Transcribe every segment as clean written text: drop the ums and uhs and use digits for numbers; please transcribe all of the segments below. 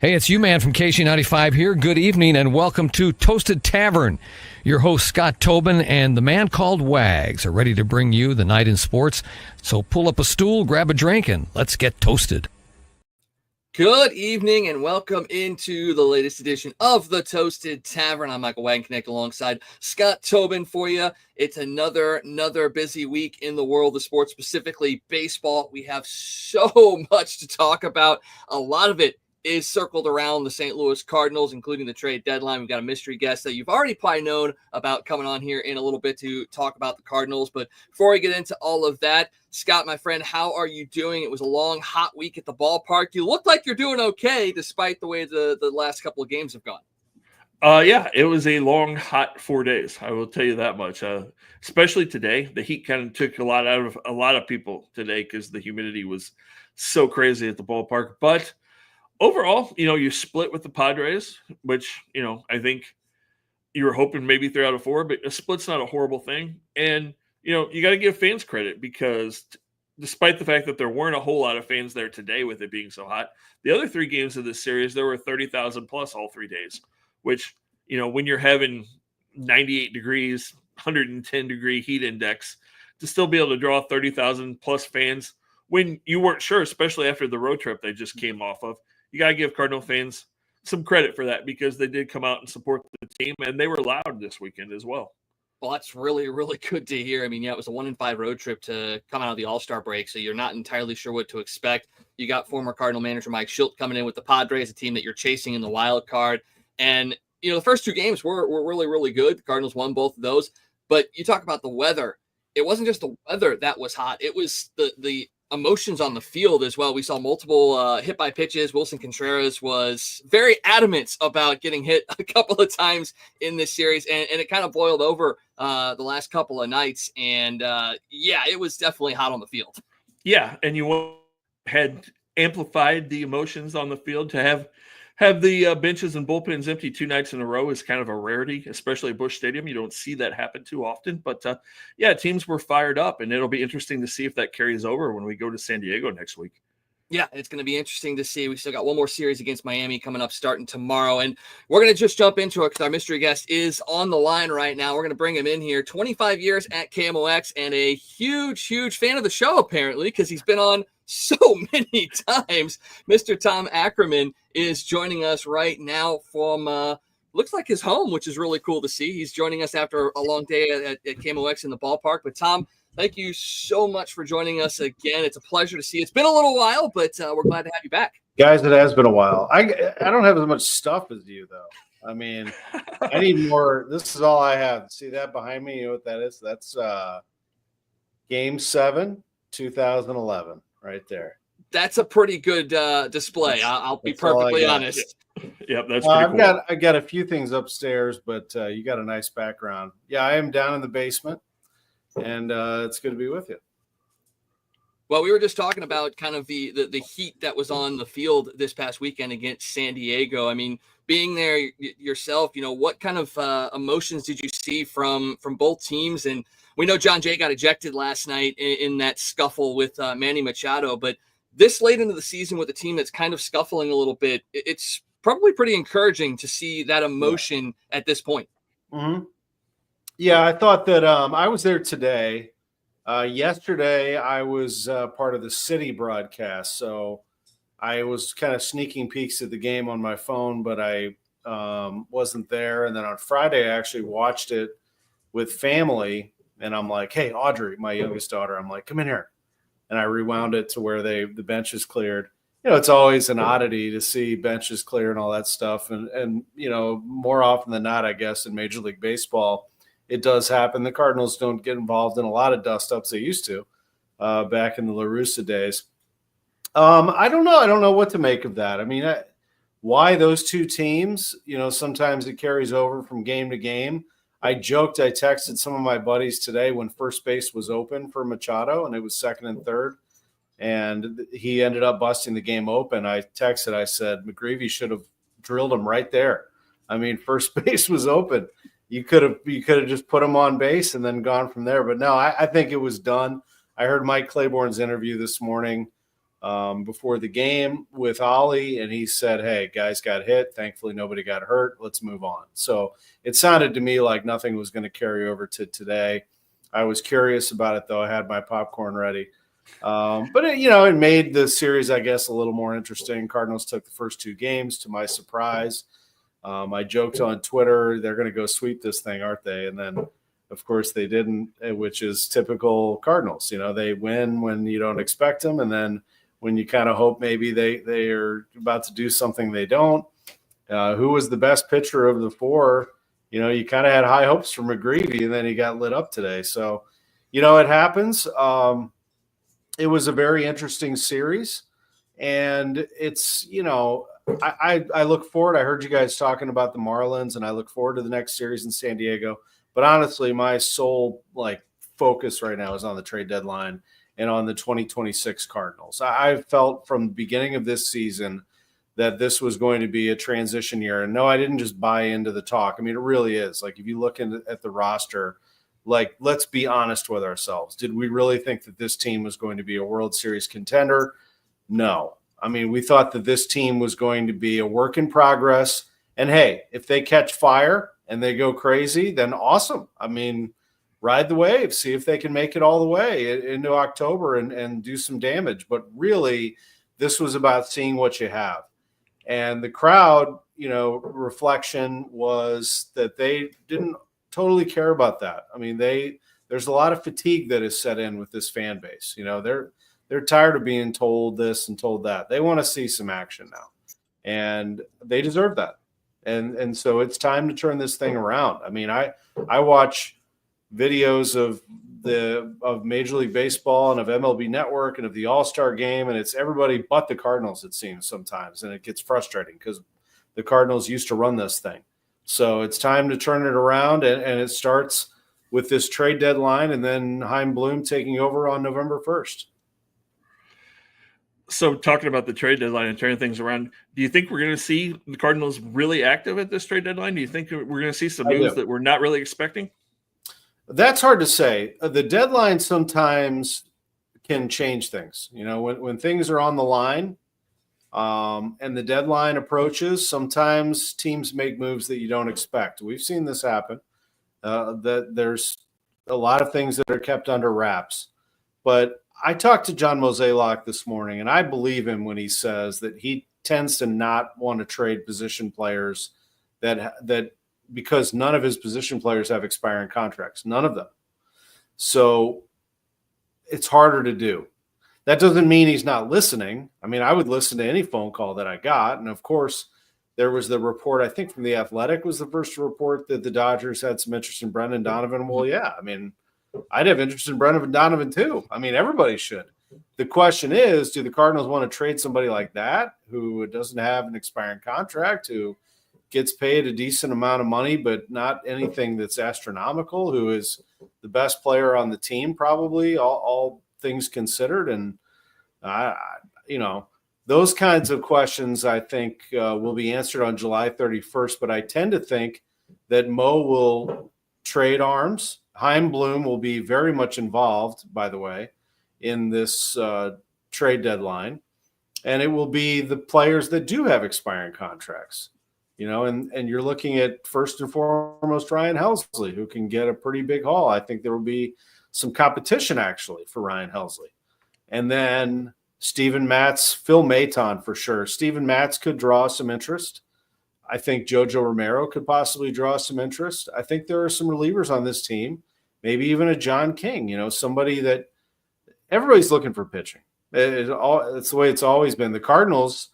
Hey, it's you, man, from KC95 here. Good evening and welcome to Toasted Tavern. Your host, Scott Tobin, and the man called Wags are ready to bring you the night in sports. So pull up a stool, grab a drink, and let's get toasted. Good evening and welcome into the latest edition of the Toasted Tavern. I'm Michael Wagenknecht alongside Scott Tobin for you. It's another busy week in the world of sports, specifically baseball. We have so much to talk about. A lot of it is circled around the St. Louis Cardinals, including the trade deadline. We've got a mystery guest that you've already probably known about coming on here in a little bit to talk about the Cardinals. But before we get into all of that, Scott, my friend, how are you doing? It was a long, hot week at the ballpark. You look like you're doing okay, despite the way the last couple of games have gone. Yeah, it was a long, hot 4 days. I will tell you that much. Especially today, the heat kind of took a lot out of a lot of people today because the humidity was so crazy at the ballpark. But overall, you split with the Padres, which, I think you were hoping maybe 3 out of 4, but a split's not a horrible thing. And, you got to give fans credit because despite the fact that there weren't a whole lot of fans there today with it being so hot, the other 3 games of this series, there were 30,000 plus all 3 days, which, when you're having 98 degrees, 110 degree heat index, to still be able to draw 30,000 plus fans when you weren't sure, especially after the road trip they just came off of. You got to give Cardinal fans some credit for that because they did come out and support the team, and they were loud this weekend as well. Well, that's really, really good to hear. I mean, it was a 1-5 road trip to come out of the All-Star break, so you're not entirely sure what to expect. You got former Cardinal manager Mike Shildt coming in with the Padres, a team that you're chasing in the wild card. And, the first 2 games were really, really good. The Cardinals won both of those. But you talk about the weather. It wasn't just the weather that was hot. It was the emotions on the field as well. We saw multiple hit by pitches. Wilson Contreras was very adamant about getting hit a couple of times in this series, and it kind of boiled over the last couple of nights. And it was definitely hot on the field. Yeah, and you had amplified the emotions on the field to have the benches and bullpens empty 2 nights in a row is kind of a rarity, especially at Busch Stadium. You don't see that happen too often. But, teams were fired up, and it'll be interesting to see if that carries over when we go to San Diego next week. Yeah, it's going to be interesting to see. We still got one more series against Miami coming up starting tomorrow, and we're going to just jump into it because our mystery guest is on the line right now. We're going to bring him in here. 25 years at KMOX and a huge, huge fan of the show, apparently, because he's been on so many times. Mr. Tom Ackerman is joining us right now from looks like his home, which is really cool to see. He's joining us after a long day at KMOX in the ballpark. But Tom, thank you so much for joining us again. It's a pleasure to see you. It's been a little while, but we're glad to have you back. Guys, it has been a while. I don't have as much stuff as you, though. I mean, I need more. This is all I have. See that behind me? You know what that is? That's Game 7, 2011, right there. That's a pretty good display. I'll be perfectly honest. Yep, that's pretty cool. I got a few things upstairs, but you got a nice background. Yeah, I am down in the basement, and it's good to be with you. Well, we were just talking about kind of the heat that was on the field this past weekend against San Diego. I mean, being there yourself, what kind of emotions did you see from both teams? And we know John Jay got ejected last night in that scuffle with Manny Machado, but this late into the season with a team that's kind of scuffling a little bit, it's probably pretty encouraging to see that emotion at this point. Mm-hmm. Yeah, I thought that I was there today. Yesterday, I was part of the city broadcast, so I was kind of sneaking peeks at the game on my phone, but I wasn't there. And then on Friday, I actually watched it with family, and I'm like, hey, Audrey, my youngest daughter, I'm like, come in here. And I rewound it to where the bench is cleared. It's always an oddity to see benches clear and all that stuff. And more often than not, I guess, in Major League Baseball, it does happen. The Cardinals don't get involved in a lot of dust-ups they used to back in the La Russa days. I don't know. I don't know what to make of that. I mean, why those 2 teams? Sometimes it carries over from game to game. I texted some of my buddies today when first base was open for Machado, and it was second and third, and he ended up busting the game open. I texted, I said, McGreevy should have drilled him right there. I mean, first base was open. You could have just put him on base and then gone from there. But no, I think it was done. I heard Mike Claiborne's interview this morning. before the game with Ollie, and he said, "Hey, guys got hit. Thankfully, nobody got hurt. Let's move on." So it sounded to me like nothing was going to carry over to today. I was curious about it, though. I had my popcorn ready. But it made the series, I guess, a little more interesting. Cardinals took the first 2 games, to my surprise. I joked on Twitter, they're going to go sweep this thing, aren't they? And then, of course, they didn't, which is typical Cardinals. They win when you don't expect them, and then when you kind of hope maybe they are about to do something, they don't. Who was the best pitcher of the 4? You kind of had high hopes for McGreevy, and then he got lit up today. So, it happens. It was a very interesting series, and it's, I look forward. I heard you guys talking about the Marlins, and I look forward to the next series in San Diego. But honestly, my sole focus right now is on the trade deadline and on the 2026 Cardinals. I felt from the beginning of this season that this was going to be a transition year. And no, I didn't just buy into the talk. I mean, it really is. If you look at the roster, let's be honest with ourselves. Did we really think that this team was going to be a World Series contender? No. I mean, we thought that this team was going to be a work in progress. And hey, if they catch fire and they go crazy, then awesome. I mean, ride the wave, see if they can make it all the way into October and do some damage. But really, this was about seeing what you have. And the crowd, reflection was that they didn't totally care about that. I mean, there's a lot of fatigue that is set in with this fan base. They're tired of being told this and told that. They want to see some action now, and they deserve that. And so it's time to turn this thing around. I mean, I watch videos of Major League Baseball and of MLB Network and of the All-Star game, and it's everybody but the Cardinals, it seems sometimes, and it gets frustrating because the Cardinals used to run this thing. So it's time to turn it around, and it starts with this trade deadline and then Chaim Bloom taking over on November 1st. So talking about the trade deadline and turning things around, do you think we're going to see the Cardinals really active at this trade deadline? Do you think we're going to see some moves that we're not really expecting? That's hard to say. The deadline sometimes can change things. When things are on the line and the deadline approaches, sometimes teams make moves that you don't expect. We've seen this happen. That there's a lot of things that are kept under wraps. But I talked to John Mozeliak this morning, and I believe him when he says that he tends to not want to trade position players that because none of his position players have expiring contracts, none of them. So it's harder to do. That doesn't mean he's not listening. I mean, I would listen to any phone call that I got. And of course, there was the report, I think from The Athletic was the first report that the Dodgers had some interest in Brendan Donovan. Well, yeah, I mean, I'd have interest in Brendan Donovan too. I mean, everybody should. The question is, do the Cardinals want to trade somebody like that who doesn't have an expiring contract, who gets paid a decent amount of money, but not anything that's astronomical, who is the best player on the team, probably all things considered? And, those kinds of questions, I think, will be answered on July 31st. But I tend to think that Mo will trade arms. Chaim Bloom will be very much involved, by the way, in this trade deadline. And it will be the players that do have expiring contracts, and you're looking at first and foremost Ryan Helsley, who can get a pretty big haul. I think there will be some competition actually for Ryan Helsley. And then Steven Matz, Phil Maton for sure. Steven Matz could draw some interest. I think Jojo Romero could possibly draw some interest. I think there are some relievers on this team, maybe even a John King, somebody that everybody's looking for pitching. It's the way it's always been. The Cardinals,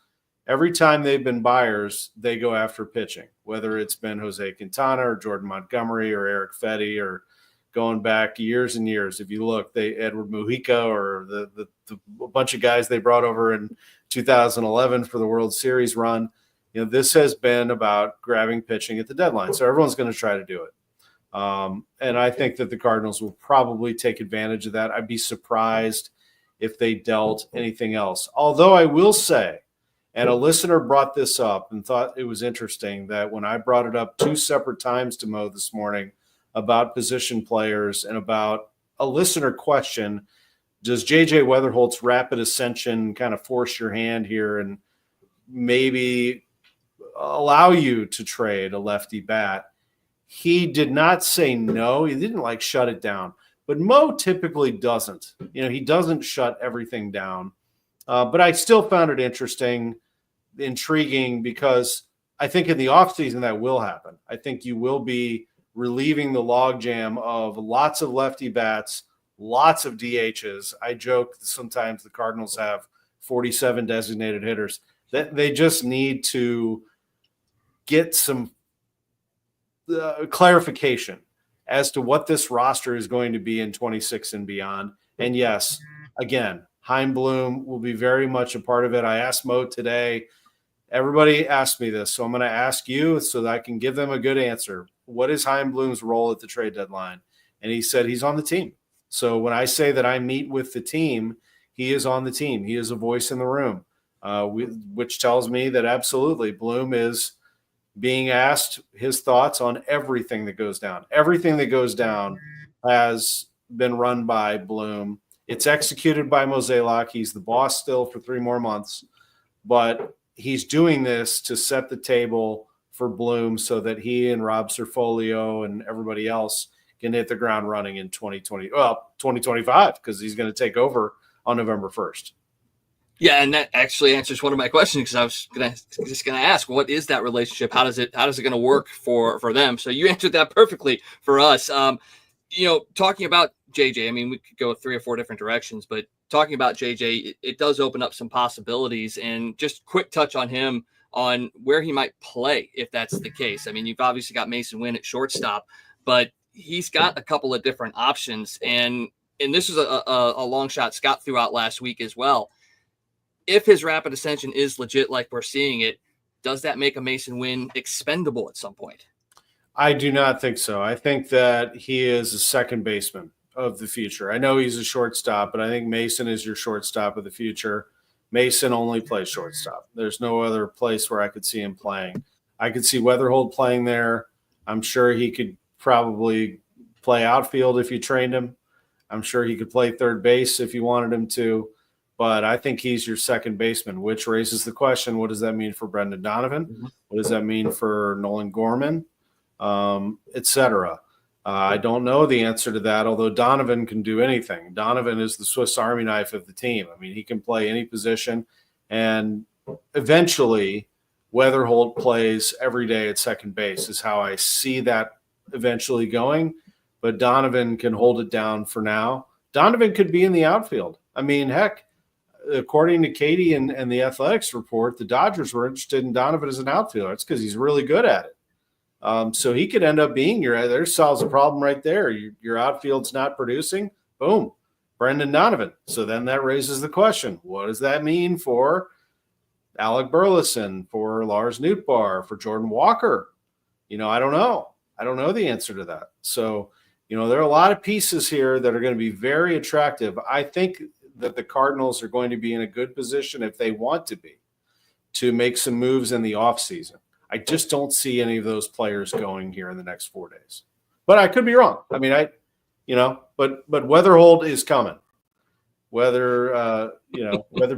every time they've been buyers, they go after pitching, whether it's been Jose Quintana or Jordan Montgomery or Eric Fetty or going back years and years. If you look, Edward Mujica or the bunch of guys they brought over in 2011 for the World Series run. This has been about grabbing pitching at the deadline. So everyone's going to try to do it. And I think that the Cardinals will probably take advantage of that. I'd be surprised if they dealt anything else. Although I will say, and a listener brought this up and thought it was interesting that when I brought it up 2 separate times to Mo this morning about position players and about a listener question, Does JJ Weatherholt's rapid ascension kind of force your hand here and maybe allow you to trade a lefty bat? He did not say no. He didn't like shut it down. But Mo typically doesn't. He doesn't shut everything down. But I still found it intriguing, because I think in the offseason that will happen. I think you will be relieving the logjam of lots of lefty bats, lots of DHs. I joke that sometimes the Cardinals have 47 designated hitters. That they just need to get some clarification as to what this roster is going to be in 26 and beyond. And yes, again, Chaim Bloom will be very much a part of it. I asked Mo today. Everybody asked me this, so I'm going to ask you so that I can give them a good answer. What is Chaim Bloom's role at the trade deadline? And he said he's on the team. So when I say that I meet with the team, he is on the team. He is a voice in the room, which tells me that absolutely Bloom is being asked his thoughts on everything that goes down. Everything that goes down has been run by Bloom. It's executed by Mozeliak. He's the boss still for 3 more months, but he's doing this to set the table for Bloom so that he and Rob Serfolio and everybody else can hit the ground running in 2025, because he's going to take over on November 1st. Yeah, and that actually answers one of my questions, because I was just gonna ask, what is that relationship? How does it going to work for them? So you answered that perfectly for us. Talking about JJ, I mean, we could go 3 or 4 different directions, but talking about JJ, it does open up some possibilities. And just quick touch on him, on where he might play if that's the case. I mean, you've obviously got Mason Wynn at shortstop, but he's got a couple of different options. And this is a long shot Scott threw out last week as well. If his rapid ascension is legit like we're seeing it, does that make a Mason Wynn expendable at some point? I do not think so. I think that he is a second baseman of the future. I know he's a shortstop, but I think Mason is your shortstop of the future. Mason only plays shortstop. There's no other place where I could see him playing. I could see Weatherholt playing there. I'm sure he could probably play outfield if you trained him. I'm sure he could play third base if you wanted him to. But I think he's your second baseman, which raises the question, what does that mean for Brendan Donovan? Mm-hmm. What does that mean for Nolan Gorman, et cetera? I don't know the answer to that, although Donovan can do anything. Donovan is the Swiss Army knife of the team. I mean, he can play any position. And eventually, Weatherholt plays every day at second base is how I see that eventually going. But Donovan can hold it down for now. Donovan could be in the outfield. I mean, heck, according to Katie and the Athletics report, the Dodgers were interested in Donovan as an outfielder. It's because he's really good at it. So he could end up being there solves a problem right there. Your outfield's not producing. Boom, Brendan Donovan. So then that raises the question, what does that mean for Alec Burleson, for Lars Nootbaar, for Jordan Walker? I don't know. I don't know the answer to that. So, there are a lot of pieces here that are going to be very attractive. I think that the Cardinals are going to be in a good position, if they want to be, to make some moves in the offseason. I just don't see any of those players going here in the next 4 days. But I could be wrong. I mean, but Weatherholt is coming. Whether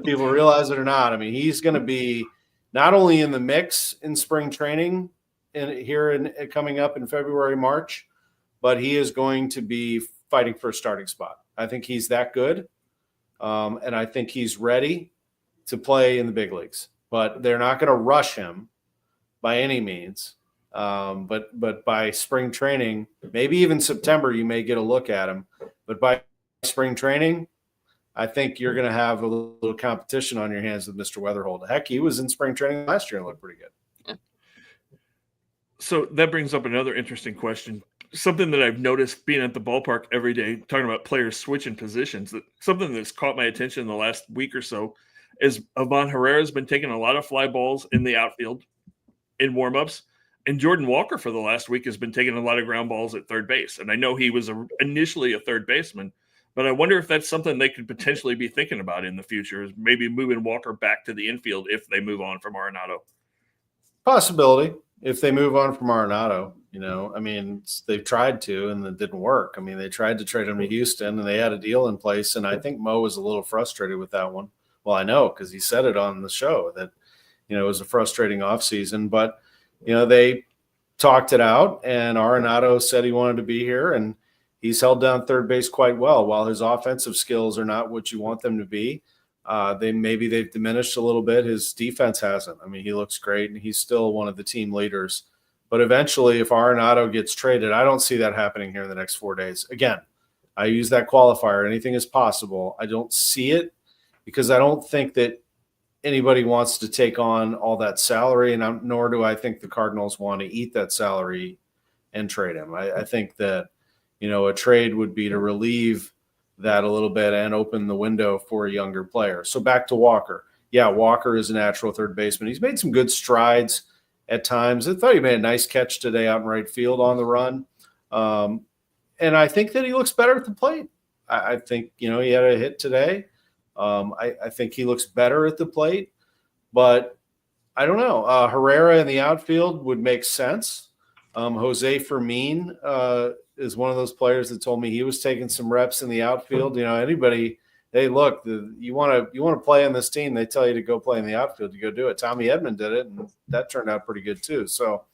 people realize it or not, I mean, he's going to be not only in the mix in spring training coming up in February, March, but he is going to be fighting for a starting spot. I think he's that good. And I think he's ready to play in the big leagues, but they're not going to rush him by any means. But by spring training, maybe even September, you may get a look at him. But by spring training, I think you're going to have a little competition on your hands with Mr. Weatherholt. Heck, he was in spring training last year and looked pretty good. So that brings up another interesting question. Something that I've noticed being at the ballpark every day, talking about players switching positions, that something that's caught my attention in the last week or so is Ivan Herrera's been taking a lot of fly balls in the outfield in warmups, and Jordan Walker for the last week has been taking a lot of ground balls at third base. And I know he was initially a third baseman, but I wonder if that's something they could potentially be thinking about in the future, is maybe moving Walker back to the infield if they move on from Arenado. Possibility if they move on from Arenado. I mean, they've tried to, and it didn't work. I mean, they tried to trade him to Houston, and they had a deal in place. And I think Mo was a little frustrated with that one. Well, I know because he said it on the show that, it was a frustrating offseason. But, they talked it out, and Arenado said he wanted to be here, and he's held down third base quite well. While his offensive skills are not what you want them to be, they've diminished a little bit. His defense hasn't. I mean, he looks great, and he's still one of the team leaders. But eventually, if Arenado gets traded, I don't see that happening here in the next 4 days. Again, I use that qualifier. Anything is possible. I don't see it because I don't think that anybody wants to take on all that salary, and nor do I think the Cardinals want to eat that salary and trade him. I think that, a trade would be to relieve that a little bit and open the window for a younger player. So back to Walker. Yeah, Walker is a natural third baseman. He's made some good strides at times. I thought he made a nice catch today out in right field on the run. And I think that he looks better at the plate. I think, he had a hit today. I think he looks better at the plate, but I don't know. Herrera in the outfield would make sense. Jose Fermin is one of those players that told me he was taking some reps in the outfield. Anybody, hey, look, you want to play on this team, they tell you to go play in the outfield, you go do it. Tommy Edman did it, and that turned out pretty good too. So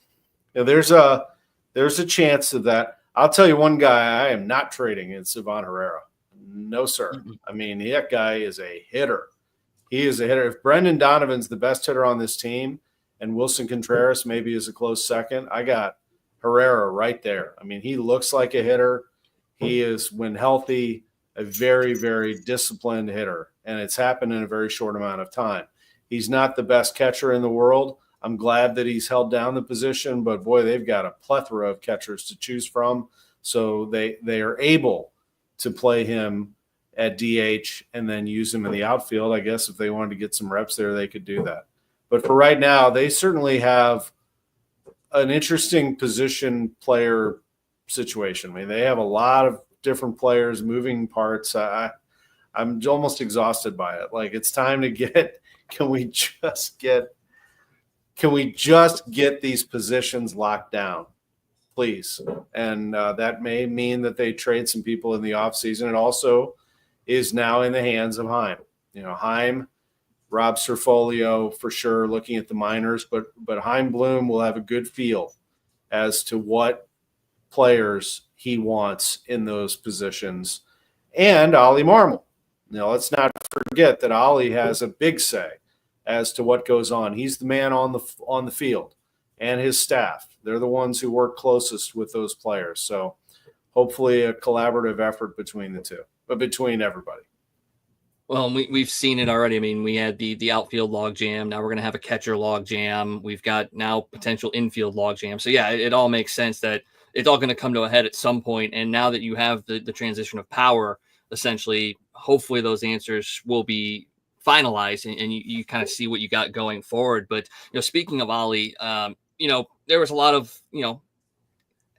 there's a chance of that. I'll tell you one guy I am not trading is Savon Herrera. No, sir. Mm-hmm. I mean, that guy is a hitter. He is a hitter. If Brendan Donovan's the best hitter on this team and Wilson Contreras maybe is a close second, I got Herrera right there. I mean, he looks like a hitter. He is, when healthy, a very, very disciplined hitter, and it's happened in a very short amount of time. He's not the best catcher in the world. I'm glad that he's held down the position, but boy, they've got a plethora of catchers to choose from. So they are able to play him at DH and then use him in the outfield. I guess if they wanted to get some reps there, they could do that. But for right now, they certainly have an interesting position player situation. I mean, they have a lot of different players, moving parts. I'm almost exhausted by it. Like, it's time to can we just get these positions locked down, please? And that may mean that they trade some people in the offseason. It also is now in the hands of Heim. Heim, Rob Serfolio for sure, looking at the minors, but Heim Bloom will have a good feel as to what players he wants in those positions. And Ollie Marmol. Let's not forget that Ollie has a big say as to what goes on. He's the man on the field, and his staff. They're the ones who work closest with those players. So hopefully a collaborative effort between the two, but between everybody. Well, we've seen it already. I mean, we had the outfield log jam. Now we're going to have a catcher log jam. We've got now potential infield log jam. So yeah, it all makes sense that it's all going to come to a head at some point. And now that you have the transition of power, essentially, hopefully those answers will be finalized and you kind of see what you got going forward. But, speaking of Ollie, there was a lot of,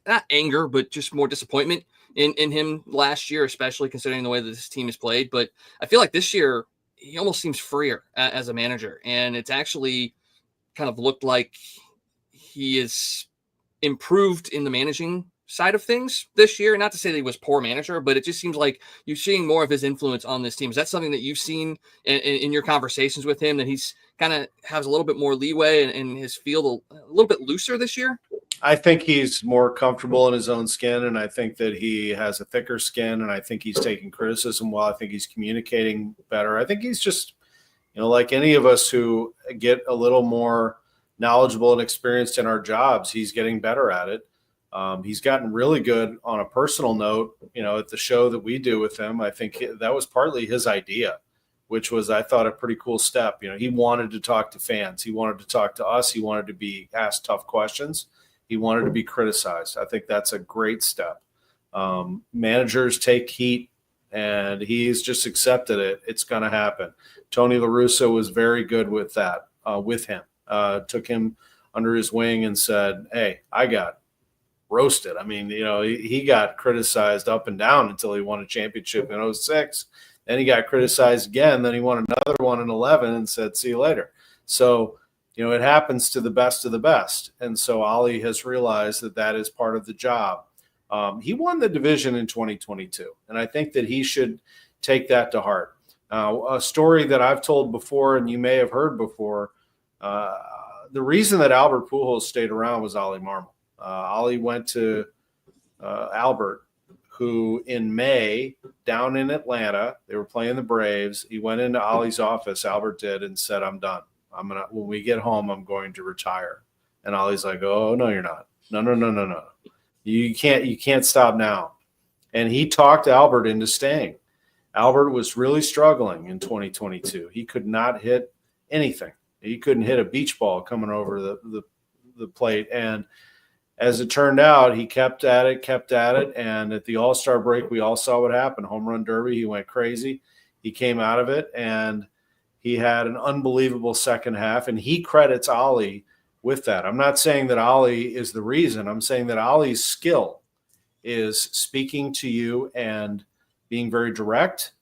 not anger, but just more disappointment in him last year, especially considering the way that this team is played. But I feel like this year he almost seems freer as a manager, and it's actually kind of looked like he is improved in the managing side of things this year. Not to say that he was poor manager, but it just seems like you're seeing more of his influence on this team. Is that something that you've seen in your conversations with him, that he's kind of has a little bit more leeway and his field a little bit looser this year? I think he's more comfortable in his own skin, and I think that he has a thicker skin, and I think he's taking criticism well. I think he's communicating better. I think he's just, like any of us who get a little more knowledgeable and experienced in our jobs, he's getting better at it. He's gotten really good on a personal note, at the show that we do with him. I think that was partly his idea, which was, I thought, a pretty cool step. He wanted to talk to fans. He wanted to talk to us. He wanted to be asked tough questions. He wanted to be criticized. I think that's a great step. Managers take heat, and he's just accepted it. It's going to happen. Tony La Russa was very good with that, with him. Took him under his wing and said, hey, I got roasted. I mean, he got criticized up and down until he won a championship in 2006. Then he got criticized again. Then he won another one in 2011 and said, see you later. So, it happens to the best of the best. And so Ollie has realized that that is part of the job. He won the division in 2022, and I think that he should take that to heart. A story that I've told before, and you may have heard before, the reason that Albert Pujols stayed around was Ollie Marmol. Ollie went to Albert, who in May, down in Atlanta, they were playing the Braves. He went into Ollie's office, Albert did, and said, "I'm done. When we get home, I'm going to retire." And Ollie's like, "Oh, no, you're not. No. You can't stop now." And he talked Albert into staying. Albert was really struggling in 2022. He could not hit anything. He couldn't hit a beach ball coming over the plate. And as it turned out, he kept at it. And at the All-Star break, we all saw what happened. Home run derby, he went crazy. He came out of it, and he had an unbelievable second half. And he credits Ollie with that. I'm not saying that Ollie is the reason. I'm saying that Ollie's skill is speaking to you and being very direct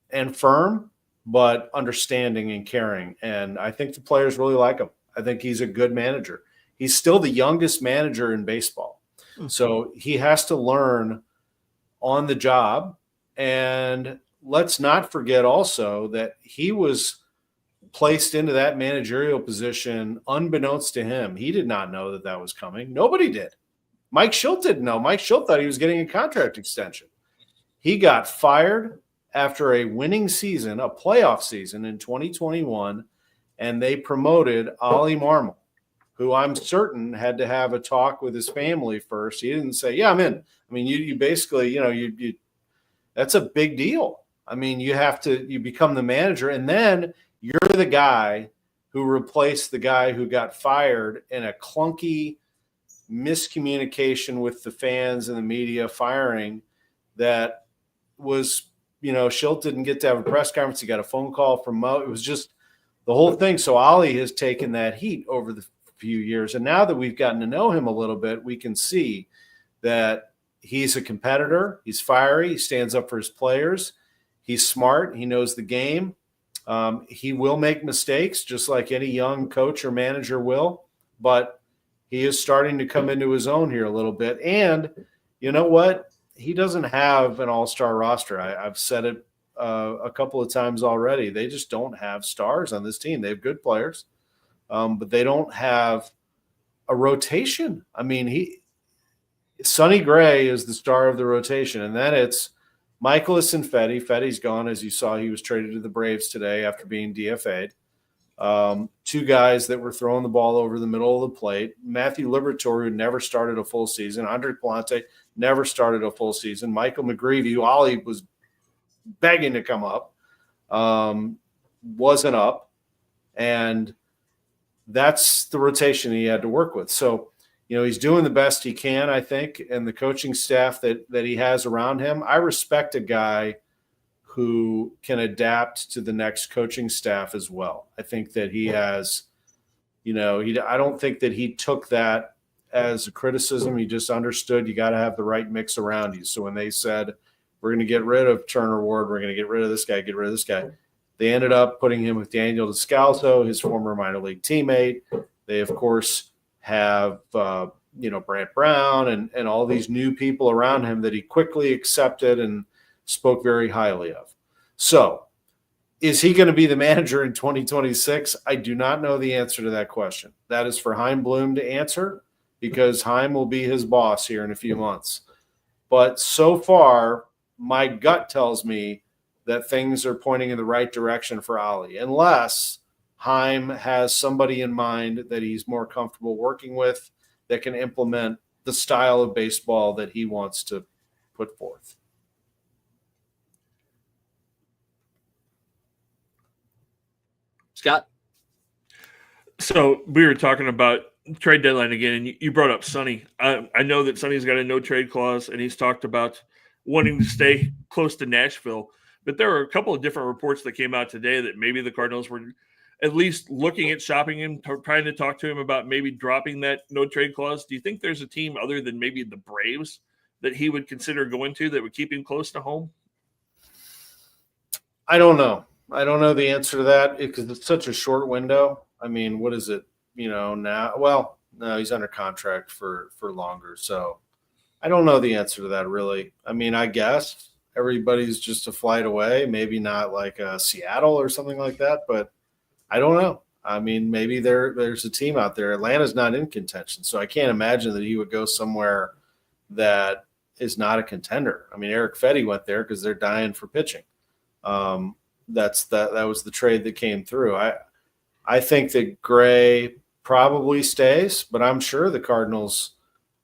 and firm, but understanding and caring. And I think the players really like him. I think he's a good manager. He's still the youngest manager in baseball. So he has to learn on the job. And let's not forget also that he was placed into that managerial position unbeknownst to him. He did not know that was coming. Nobody did. Mike Schilt didn't know. Mike Schilt thought he was getting a contract extension. He got fired after a winning season, a playoff season in 2021, and they promoted Ollie Marmol, who I'm certain had to have a talk with his family first. He didn't say, "Yeah, I'm in." I mean, you basically, you that's a big deal. I mean, you become the manager, and then you're the guy who replaced the guy who got fired in a clunky miscommunication with the fans and the media firing that was, Schilt didn't get to have a press conference. He got a phone call from Mo. It was just the whole thing. So Ollie has taken that heat over the few years. And now that we've gotten to know him a little bit, we can see that he's a competitor. He's fiery. He stands up for his players. He's smart. He knows the game. He will make mistakes, just like any young coach or manager will. But he is starting to come into his own here a little bit. And you know what? He doesn't have an all-star roster. I've said it a couple of times already. They just don't have stars on this team. They have good players, but they don't have a rotation. I mean, Sonny Gray is the star of the rotation, and then it's Michaelis and Fetty. Fetty's gone, as you saw. He was traded to the Braves today after being DFA'd. Two guys that were throwing the ball over the middle of the plate. Matthew Liberatore, who never started a full season. Andre Palante never started a full season. Michael McGreevy, who Ollie was begging to come up, wasn't up. And that's the rotation he had to work with. So, he's doing the best he can, I think, and the coaching staff that he has around him. I respect a guy who can adapt to the next coaching staff as well. I think that he has, I don't think that he took that as a criticism. He just understood you got to have the right mix around you. So when they said, we're going to get rid of Turner Ward, we're going to get rid of this guy, they ended up putting him with Daniel Descalso, his former minor league teammate. They, of course, have, Brant Brown and all these new people around him that he quickly accepted and spoke very highly of. So is he going to be the manager in 2026? I do not know the answer to that question. That is for Chaim Bloom to answer, because Chaim will be his boss here in a few months. But so far, my gut tells me that things are pointing in the right direction for Ollie, unless Chaim has somebody in mind that he's more comfortable working with that can implement the style of baseball that he wants to put forth. Scott? So we were talking about trade deadline again, and you brought up Sonny. I know that Sonny's got a no-trade clause, and he's talked about wanting to stay close to Nashville. But there are a couple of different reports that came out today that maybe the Cardinals were at least looking at shopping him, trying to talk to him about maybe dropping that no-trade clause. Do you think there's a team other than maybe the Braves that he would consider going to that would keep him close to home? I don't know. I don't know the answer to that because it's such a short window. I mean, what is it? Now, well, no, he's under contract for longer. So I don't know the answer to that really. I mean, I guess everybody's just a flight away, maybe not like Seattle or something like that, but I don't know. I mean, maybe there's a team out there. Atlanta's not in contention, so I can't imagine that he would go somewhere that is not a contender. I mean, Eric Fetty went there because they're dying for pitching. That was the trade that came through. I think that Gray probably stays, but I'm sure the Cardinals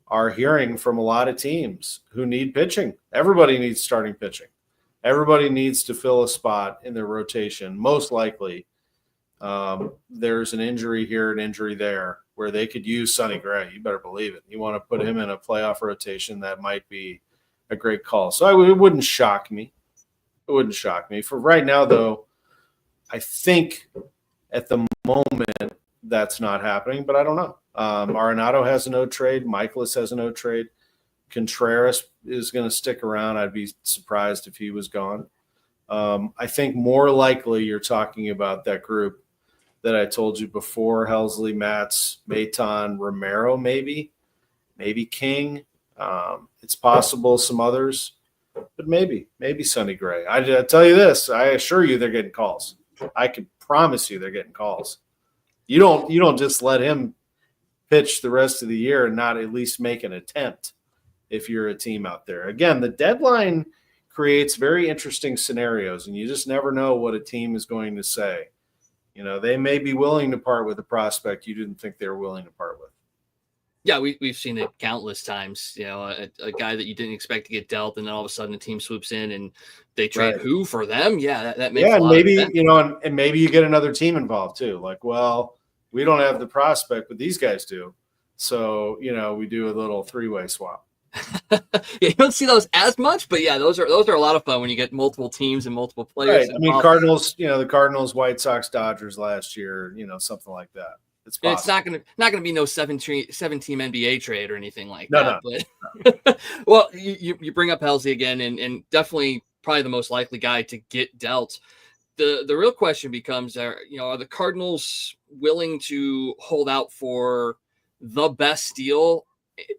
are hearing from a lot of teams who need pitching. Everybody needs starting pitching. Everybody needs to fill a spot in their rotation. Most likely, there's an injury here, an injury there, where they could use Sonny Gray. You better believe it. You want to put him in a playoff rotation, that might be a great call. So it wouldn't shock me. It wouldn't shock me. For right now, though, I think at the moment that's not happening, but I don't know. Arenado has a no trade. Michaelis has a no trade. Contreras is going to stick around. I'd be surprised if he was gone. I think more likely you're talking about that group that I told you before: Helsley, Matz, Maton, Romero, maybe King. It's possible some others, but maybe Sonny Gray. I tell you this, I assure you they're getting calls. I can promise you they're getting calls. You don't just let him pitch the rest of the year and not at least make an attempt if you're a team out there. Again, the deadline creates very interesting scenarios, and you just never know what a team is going to say. They may be willing to part with a prospect you didn't think they were willing to part with. Yeah, we've seen it countless times. A guy that you didn't expect to get dealt, and then all of a sudden the team swoops in and they trade who for them. Yeah, that makes a lot of sense. And maybe you get another team involved too. Like, well, we don't have the prospect, but these guys do. So we do a little three-way swap. Yeah, you don't see those as much, but yeah, those are a lot of fun when you get multiple teams and multiple players. Right. I mean, Cardinals, the Cardinals, White Sox, Dodgers last year, something like that. It's not gonna be no 7-team NBA trade or anything like that. No. But well, you bring up Helsley again, and definitely probably the most likely guy to get dealt. The real question becomes: are the Cardinals willing to hold out for the best deal,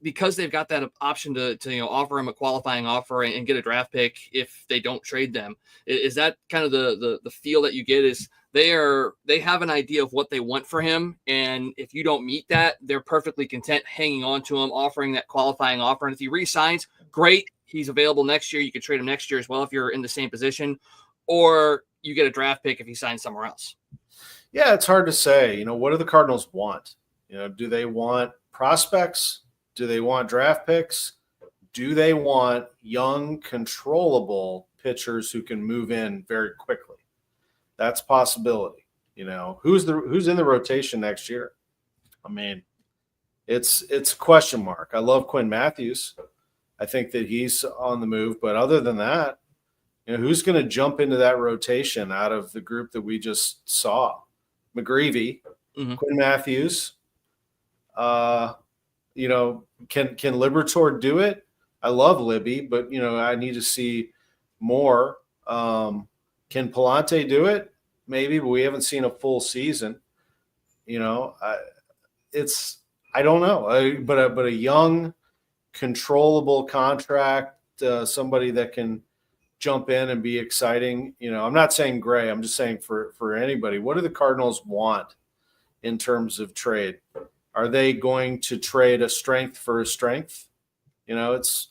because they've got that option to offer him a qualifying offer and get a draft pick if they don't trade them? Is that kind of the feel that you get? Is they have an idea of what they want for him, and if you don't meet that, they're perfectly content hanging on to him, offering that qualifying offer. And if he re-signs, great, he's available next year. You could trade him next year as well if you're in the same position, or you get a draft pick if he signs somewhere else. Yeah, it's hard to say. What do the Cardinals want? Do they want prospects? Do they want draft picks? Do they want young, controllable pitchers who can move in very quickly? That's a possibility. Who's in the rotation next year? I mean, it's a question mark. I love Quinn Matthews. I think that he's on the move, but other than that, who's going to jump into that rotation out of the group that we just saw? McGreevy, Quinn Matthews. Can Liberatore do it? I love Libby, but I need to see more. Can Palante do it? Maybe, but we haven't seen a full season. I don't know. But a young, controllable contract, somebody that can jump in and be exciting. I'm not saying Gray. I'm just saying for anybody. What do the Cardinals want in terms of trade? Are they going to trade a strength for a strength? There's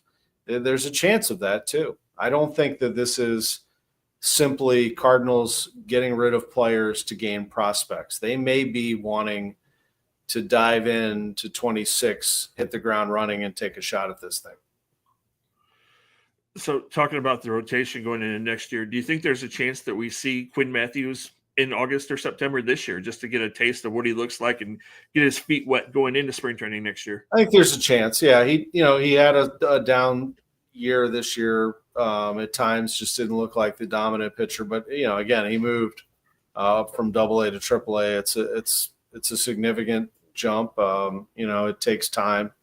a chance of that too. I don't think that this is simply Cardinals getting rid of players to gain prospects. They may be wanting to dive in to 26, hit the ground running, and take a shot at this thing. So talking about the rotation going into next year, do you think there's a chance that we see Quinn Matthews in August or September this year, just to get a taste of what he looks like and get his feet wet going into spring training next year? I think there's a chance. Yeah. He had a down year this year. At times just didn't look like the dominant pitcher, but again, he moved from AA to AAA. It's a significant jump. It takes time.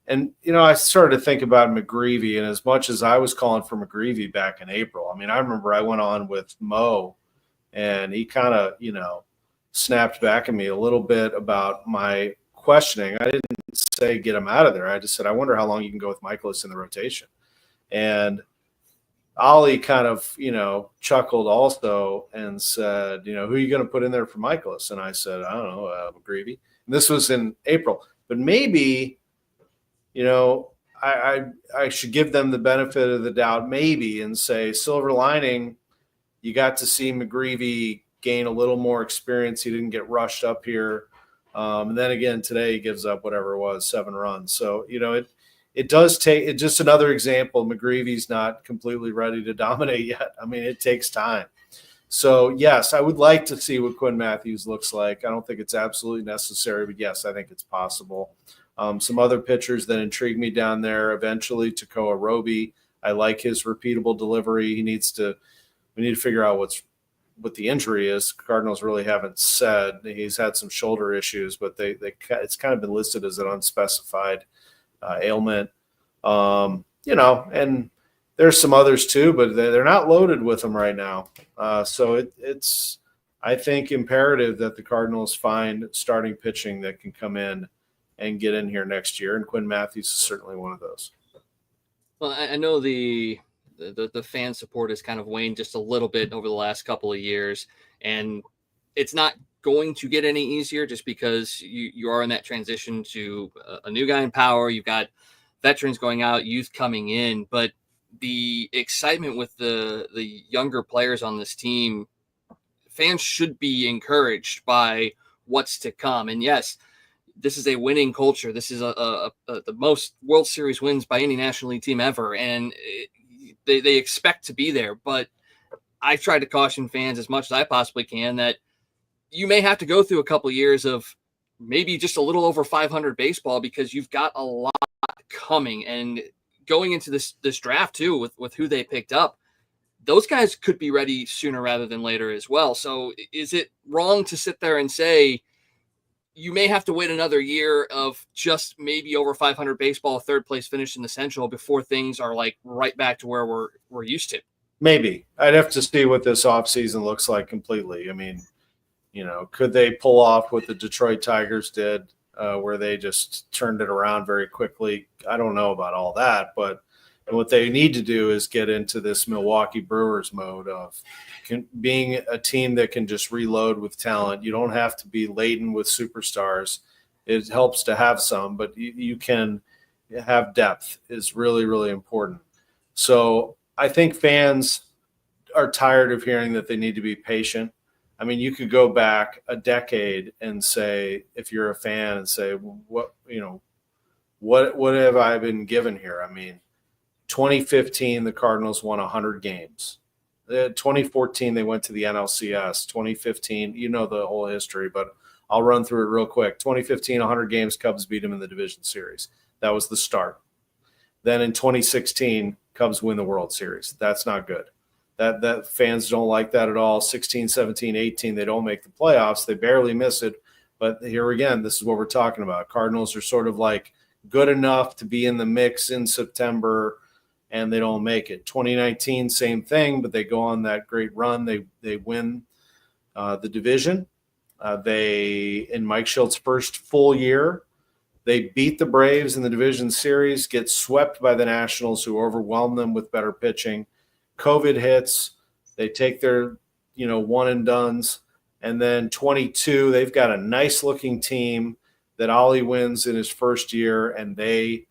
And, I started to think about McGreevy, and as much as I was calling for McGreevy back in April, I remember I went on with Mo, and he kind of, snapped back at me a little bit about my questioning. I didn't say get him out of there. I just said, I wonder how long you can go with Michaelis in the rotation. And Ollie kind of, chuckled also and said, who are you going to put in there for Michaelis? And I said, I don't know, McGreevy. And this was in April. But maybe, I should give them the benefit of the doubt maybe and say, silver lining, you got to see McGreevy gain a little more experience. He didn't get rushed up here. And then again, today he gives up whatever it was, 7 runs. So, it does take it. Just another example. McGreevy's not completely ready to dominate yet. I mean, it takes time. So, yes, I would like to see what Quinn Matthews looks like. I don't think it's absolutely necessary, but yes, I think it's possible. Some other pitchers that intrigue me down there, eventually Tekoa Roby. I like his repeatable delivery. We need to figure out what the injury is. Cardinals really haven't said. He's had some shoulder issues, but it's kind of been listed as an unspecified ailment. And there's some others too, but they're not loaded with them right now. So it's, I think, imperative that the Cardinals find starting pitching that can come in and get in here next year. And Quinn Matthews is certainly one of those. Well, I know the fan support has kind of waned just a little bit over the last couple of years, and it's not going to get any easier just because you are in that transition to a new guy in power. You've got veterans going out, youth coming in, but the excitement with the younger players on this team, fans should be encouraged by what's to come. And yes, this is a winning culture. This is the most World Series wins by any National League team ever, and they expect to be there. But I try to caution fans as much as I possibly can that you may have to go through a couple of years of maybe just a little over 500 baseball because you've got a lot coming. And going into this draft too, with who they picked up, those guys could be ready sooner rather than later as well. So is it wrong to sit there and say you may have to wait another year of just maybe over 500 baseball, third place finish in the Central before things are like right back to where we're used to? Maybe. I'd have to see what this offseason looks like completely. I mean, could they pull off what the Detroit Tigers did, where they just turned it around very quickly? I don't know about all that, but what they need to do is get into this Milwaukee Brewers mode of being a team that can just reload with talent. You don't have to be laden with superstars. It helps to have some, but you can have depth is really, really important. So I think fans are tired of hearing that they need to be patient. I mean, you could go back a decade and say, if you're a fan, and say, what have I been given here? I mean, 2015, the Cardinals won 100 games. 2014, they went to the NLCS. 2015, the whole history, but I'll run through it real quick. 2015, 100 games, Cubs beat them in the division series. That was the start. Then in 2016, Cubs win the World Series. That's not good. That fans don't like that at all. 16, 17, 18, they don't make the playoffs. They barely miss it. But here again, this is what we're talking about. Cardinals are sort of like good enough to be in the mix in September, and they don't make it. 2019, same thing, but they go on that great run. They win the division. In Mike Schilt's first full year, they beat the Braves in the division series, get swept by the Nationals, who overwhelm them with better pitching. COVID hits. They take their, one and dones. And then 22, they've got a nice looking team that Ollie wins in his first year, and they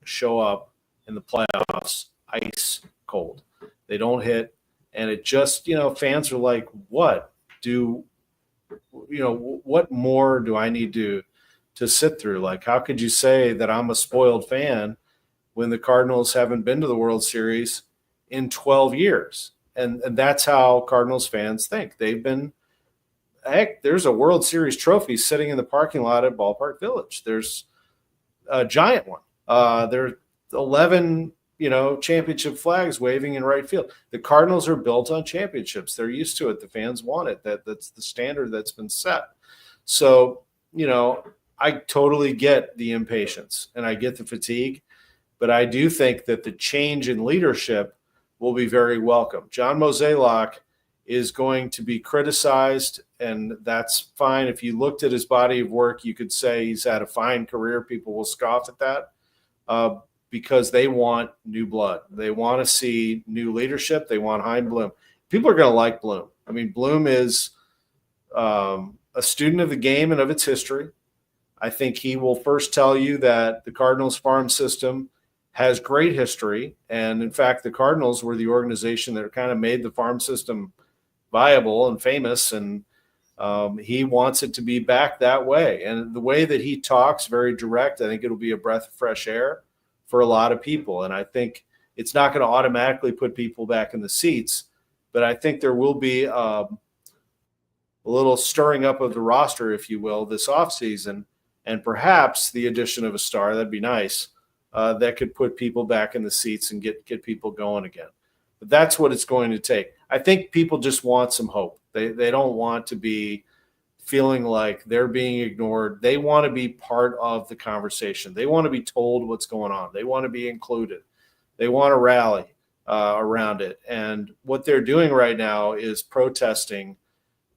show up in the playoffs ice cold. They don't hit. And it just, fans are like, what more do I need to sit through? Like, how could you say that I'm a spoiled fan when the Cardinals haven't been to the World Series in 12 years? And that's how Cardinals fans think. They've been, heck, there's a World Series trophy sitting in the parking lot at Ballpark Village. There's a giant one. There are 11, championship flags waving in right field. The Cardinals are built on championships. They're used to it. The fans want it. That's the standard that's been set. So, I totally get the impatience and I get the fatigue, but I do think that the change in leadership will be very welcome. John Mozeliak is going to be criticized, and that's fine. If you looked at his body of work, you could say he's had a fine career. People will scoff at that because they want new blood. They want to see new leadership. They want Hein Bloom. People are going to like Bloom. I mean, Bloom is a student of the game and of its history. I think he will first tell you that the Cardinals farm system has great history. And in fact, the Cardinals were the organization that kind of made the farm system viable and famous. And he wants it to be back that way. And the way that he talks, very direct, I think it'll be a breath of fresh air for a lot of people. And I think it's not going to automatically put people back in the seats, but I think there will be a little stirring up of the roster, if you will, this offseason. And perhaps the addition of a star, that'd be nice, that could put people back in the seats and get people going again. But that's what it's going to take. I think people just want some hope. They don't want to be feeling like they're being ignored. They want to be part of the conversation. They want to be told what's going on. They want to be included. They want to rally around it. And what they're doing right now is protesting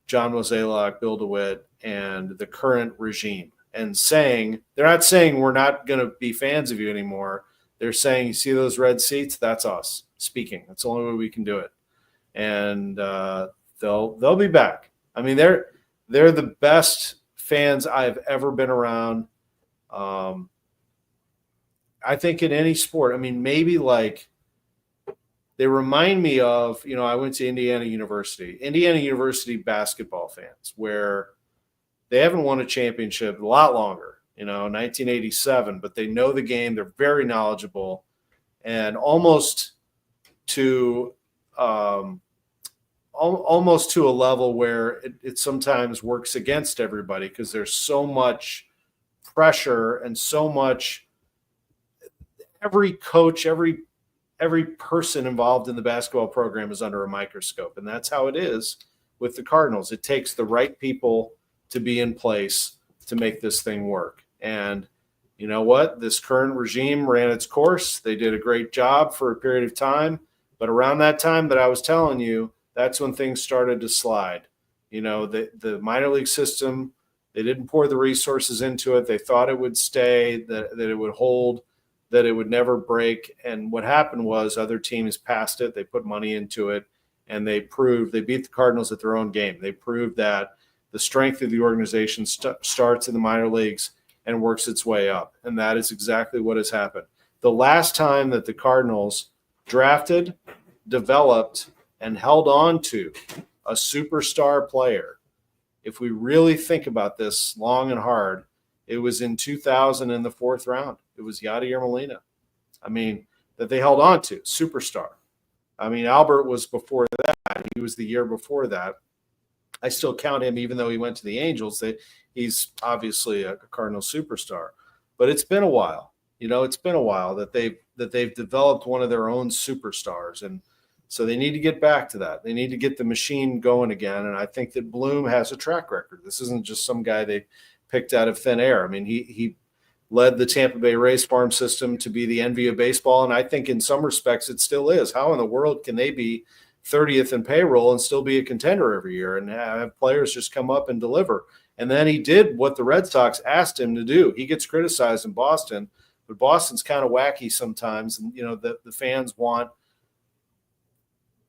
John Mozeliak, Bill DeWitt, and the current regime. And saying, they're not saying we're not going to be fans of you anymore. They're saying, you see those red seats? That's us speaking. That's the only way we can do it. And they'll be back. I mean, they're the best fans I've ever been around. I think in any sport. I mean, maybe like they remind me of, I went to Indiana University basketball fans, where they haven't won a championship a lot longer, 1987, but they know the game. They're very knowledgeable, and almost to a level where it sometimes works against everybody because there's so much pressure and so much. Every coach, every person involved in the basketball program is under a microscope, and that's how it is with the Cardinals. It takes the right people to be in place to make this thing work. And you know what? This current regime ran its course. They did a great job for a period of time. But around that time that I was telling you, that's when things started to slide. The minor league system, they didn't pour the resources into it. They thought it would stay, that it would hold, that it would never break. And what happened was other teams passed it. They put money into it, and they beat the Cardinals at their own game. They proved that the strength of the organization starts in the minor leagues and works its way up. And that is exactly what has happened. The last time that the Cardinals drafted, developed, and held on to a superstar player, if we really think about this long and hard, it was in 2000 in the fourth round. It was Yadier Molina. I mean, that they held on to, superstar. I mean, Albert was before that. He was the year before that. I still count him, even though he went to the Angels. He's obviously a Cardinal superstar, but it's been a while. It's been a while that they've developed one of their own superstars, and so they need to get back to that. They need to get the machine going again, and I think that Bloom has a track record. This isn't just some guy they picked out of thin air. I mean, he led the Tampa Bay Rays farm system to be the envy of baseball, and I think in some respects it still is. How in the world can they be 30th in payroll and still be a contender every year and have players just come up and deliver? And then he did what the Red Sox asked him to do. He gets criticized in Boston, but Boston's kind of wacky sometimes. And, the fans want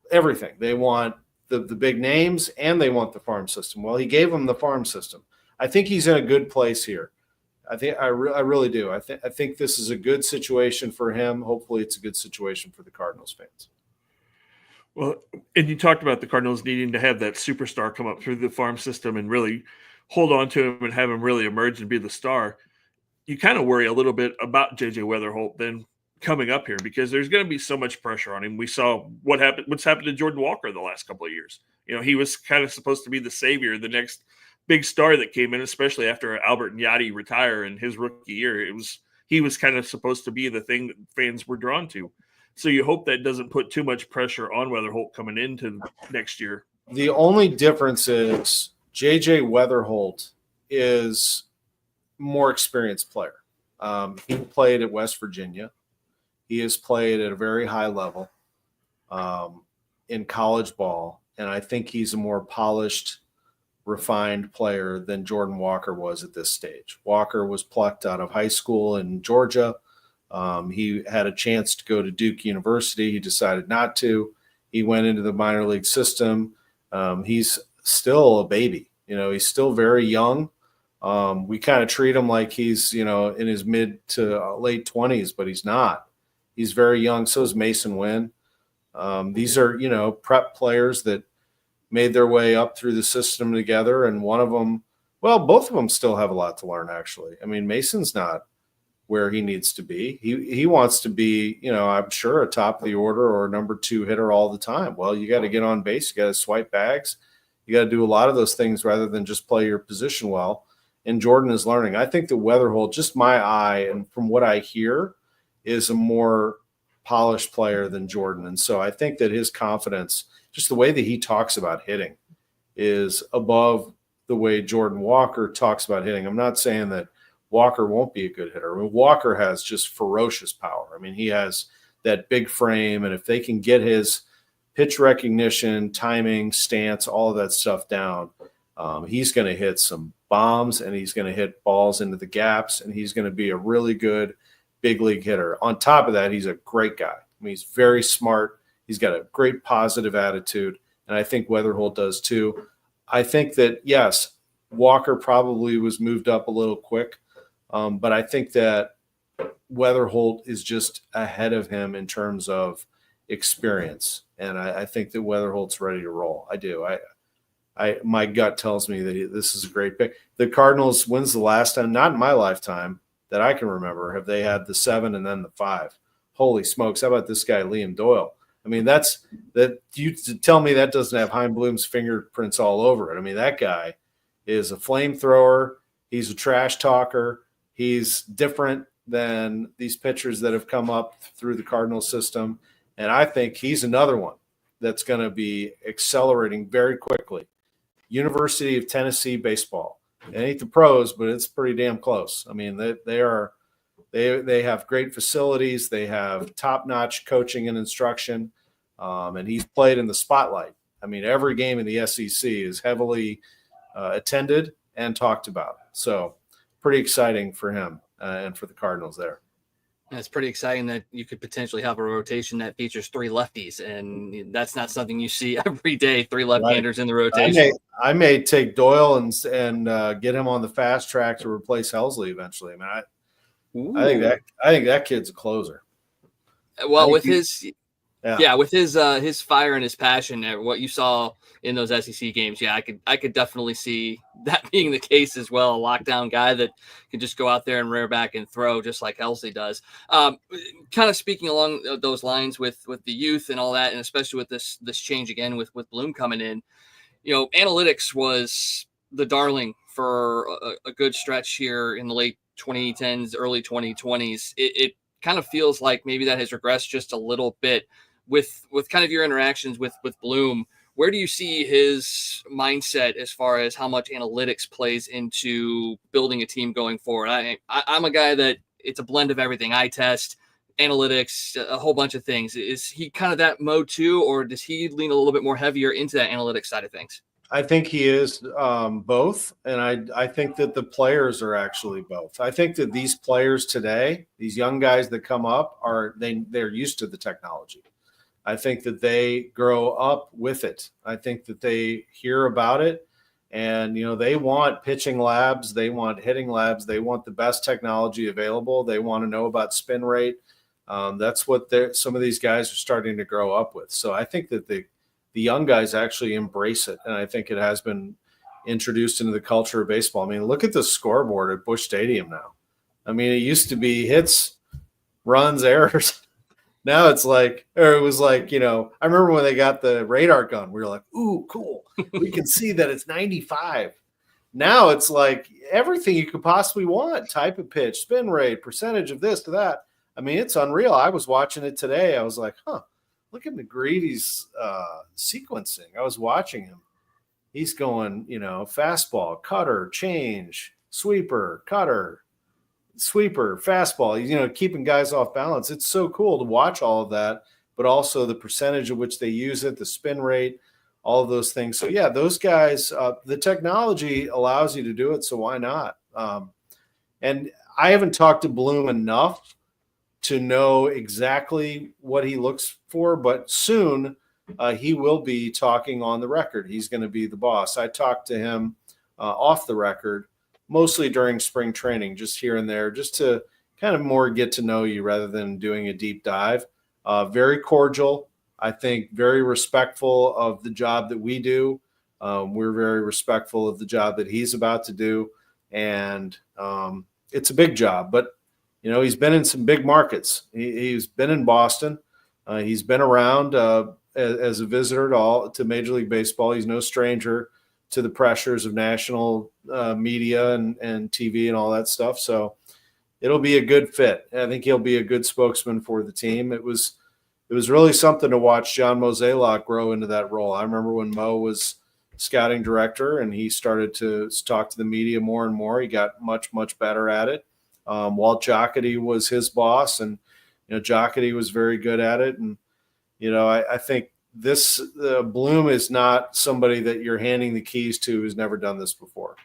everything. They want the big names, and they want the farm system. Well, he gave them the farm system. I think he's in a good place here. I really do. I think this is a good situation for him. Hopefully it's a good situation for the Cardinals fans. Well, and you talked about the Cardinals needing to have that superstar come up through the farm system and really hold on to him and have him really emerge and be the star. You kind of worry a little bit about J.J. Weatherholt then coming up here, because there's going to be so much pressure on him. We saw what's happened to Jordan Walker the last couple of years. He was kind of supposed to be the savior, the next big star that came in, especially after Albert and Yadi retire in his rookie year. He was kind of supposed to be the thing that fans were drawn to. So you hope that doesn't put too much pressure on Weatherholt coming into next year. The only difference is J.J. Weatherholt is more experienced player. He played at West Virginia. He has played at a very high level in college ball. and I think he's a more polished, refined player than Jordan Walker was at this stage. Walker was plucked out of high school in Georgia. He had a chance to go to Duke University. He decided not to. He went into the minor league system. He's still a baby. He's still very young. We kind of treat him like he's, in his mid to late 20s, but he's not. He's very young. So is Mason Wynn. These are, prep players that made their way up through the system together. And one of them, both of them still have a lot to learn, actually. I mean, Mason's not where he needs to be. He wants to be, I'm sure, a top of the order or number 2 hitter all the time. Well, you got to get on base. You got to swipe bags. You got to do a lot of those things rather than just play your position well. And Jordan is learning. I think that Weatherholt, just my eye, and from what I hear, is a more polished player than Jordan. And so I think that his confidence, just the way that he talks about hitting, is above the way Jordan Walker talks about hitting. I'm not saying that Walker won't be a good hitter. I mean, Walker has just ferocious power. I mean, he has that big frame, and if they can get his pitch recognition, timing, stance, all of that stuff down, he's going to hit some bombs, and he's going to hit balls into the gaps, and he's going to be a really good big league hitter. On top of that, he's a great guy. I mean, he's very smart. He's got a great positive attitude, and I think Weatherholt does too. I think that, yes, Walker probably was moved up a little quick, but I think that Weatherholt is just ahead of him in terms of experience, and I think that Weatherholt's ready to roll. I do. My gut tells me that this is a great pick. The Cardinals, when's the last time, not in my lifetime that I can remember, have they had the 7 and then the 5? Holy smokes. How about this guy, Liam Doyle? I mean, you tell me that doesn't have Chaim Bloom's fingerprints all over it. I mean, that guy is a flamethrower. He's a trash talker. He's different than these pitchers that have come up through the Cardinal system. And I think he's another one that's going to be accelerating very quickly. University of Tennessee baseball. It ain't the pros, but it's pretty damn close. I mean, they have great facilities. They have top-notch coaching and instruction, and he's played in the spotlight. I mean, every game in the SEC is heavily attended and talked about. So pretty exciting for him and for the Cardinals there. And it's pretty exciting that you could potentially have a rotation that features 3 lefties, and that's not something you see every day. 3 left-handers in the rotation. I may take Doyle and get him on the fast track to replace Helsley eventually. I mean, I think that kid's a closer. Well, with his fire and his passion, what you saw in those SEC games, I could definitely see that being the case as well. A lockdown guy that can just go out there and rear back and throw just like Helsley does. Kind of speaking along those lines with the youth and all that, and especially with this change again with Bloom coming in, analytics was the darling for a good stretch here in the late 2010s, early 2020s. It kind of feels like maybe that has regressed just a little bit with kind of your interactions with Bloom. Where do you see his mindset as far as how much analytics plays into building a team going forward? I'm a guy that it's a blend of everything. Eye test, analytics, a whole bunch of things. Is he kind of that mode too, or does he lean a little bit more heavier into that analytics side of things? I think he is both, and I think that the players are actually both. I think that these players today, these young guys that come up, they're used to the technology. I think that they grow up with it. I think that they hear about it, and they want pitching labs, they want hitting labs, they want the best technology available. They want to know about spin rate. That's what some of these guys are starting to grow up with. So I think that the young guys actually embrace it, and I think it has been introduced into the culture of baseball. I mean, look at the scoreboard at Busch Stadium now. I mean, it used to be hits, runs, errors. Now it was like, I remember when they got the radar gun, we were like, ooh, cool. We can see that it's 95. Now it's like everything you could possibly want, type of pitch, spin rate, percentage of this to that. I mean, it's unreal. I was watching it today. I was like, look at McGreedy's sequencing. I was watching him. He's going, fastball, cutter, change, sweeper, cutter, sweeper, fastball, keeping guys off balance. It's so cool to watch all of that, but also the percentage of which they use it, the spin rate, all of those things. So yeah, those guys, the technology allows you to do it. So why not? And I haven't talked to Bloom enough to know exactly what he looks for, but soon he will be talking on the record. He's going to be the boss. I talked to him off the record, mostly during spring training, just here and there, just to kind of more get to know you rather than doing a deep dive. Very cordial, I think, very respectful of the job that we do. We're very respectful of the job that he's about to do. And it's a big job, but he's been in some big markets. He's been in Boston. He's been around as a visitor to Major League Baseball. He's no stranger to the pressures of national media and TV and all that stuff. So it'll be a good fit. I think he'll be a good spokesman for the team. It was really something to watch John Mozeliak grow into that role. I remember when Mo was scouting director and he started to talk to the media more and more. He got much, much better at it. Walt Jocketty was his boss, and Jocketty was very good at it. And I think this Bloom is not somebody that you're handing the keys to who's never done this before.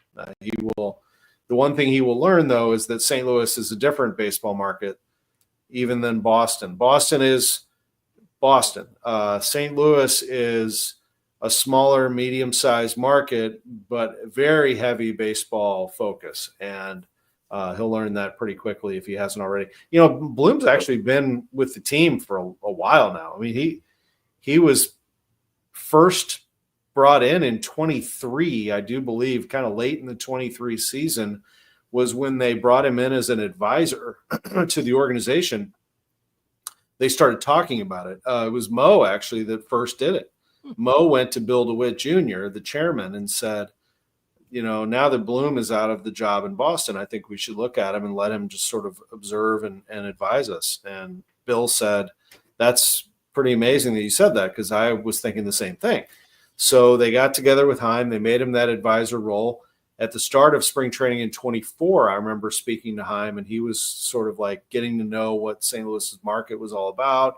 He will. The one thing he will learn, though, is that St. Louis is a different baseball market even than Boston. Boston is Boston. St. Louis is a smaller, medium-sized market, but very heavy baseball focus. And he'll learn that pretty quickly if he hasn't already. Bloom's actually been with the team for a while now. I mean, he was first brought in 23, I do believe, kind of late in the 23 season was when they brought him in as an advisor to the organization. They started talking about it. It was Mo actually that first did it. Mo went to Bill DeWitt Jr., the chairman, and said, now that Bloom is out of the job in Boston, I think we should look at him and let him just sort of observe and advise us. And Bill said, that's pretty amazing that you said that, because I was thinking the same thing. So they got together with Heim. They made him that advisor role. At the start of spring training in 24, I remember speaking to Heim, and he was sort of like getting to know what St. Louis's market was all about.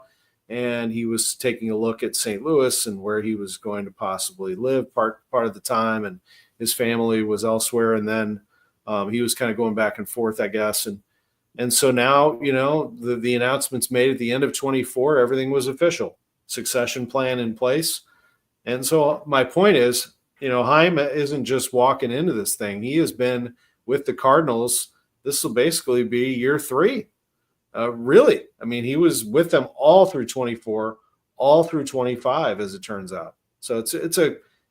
And he was taking a look at St. Louis and where he was going to possibly live part of the time. And his family was elsewhere. And then he was kind of going back and forth, I guess. And so now, the announcements made at the end of 24, everything was official. Succession plan in place. And so my point is, Heim isn't just walking into this thing. He has been with the Cardinals. This will basically be year 3. Really. I mean, he was with them all through 24, all through 25, as it turns out. So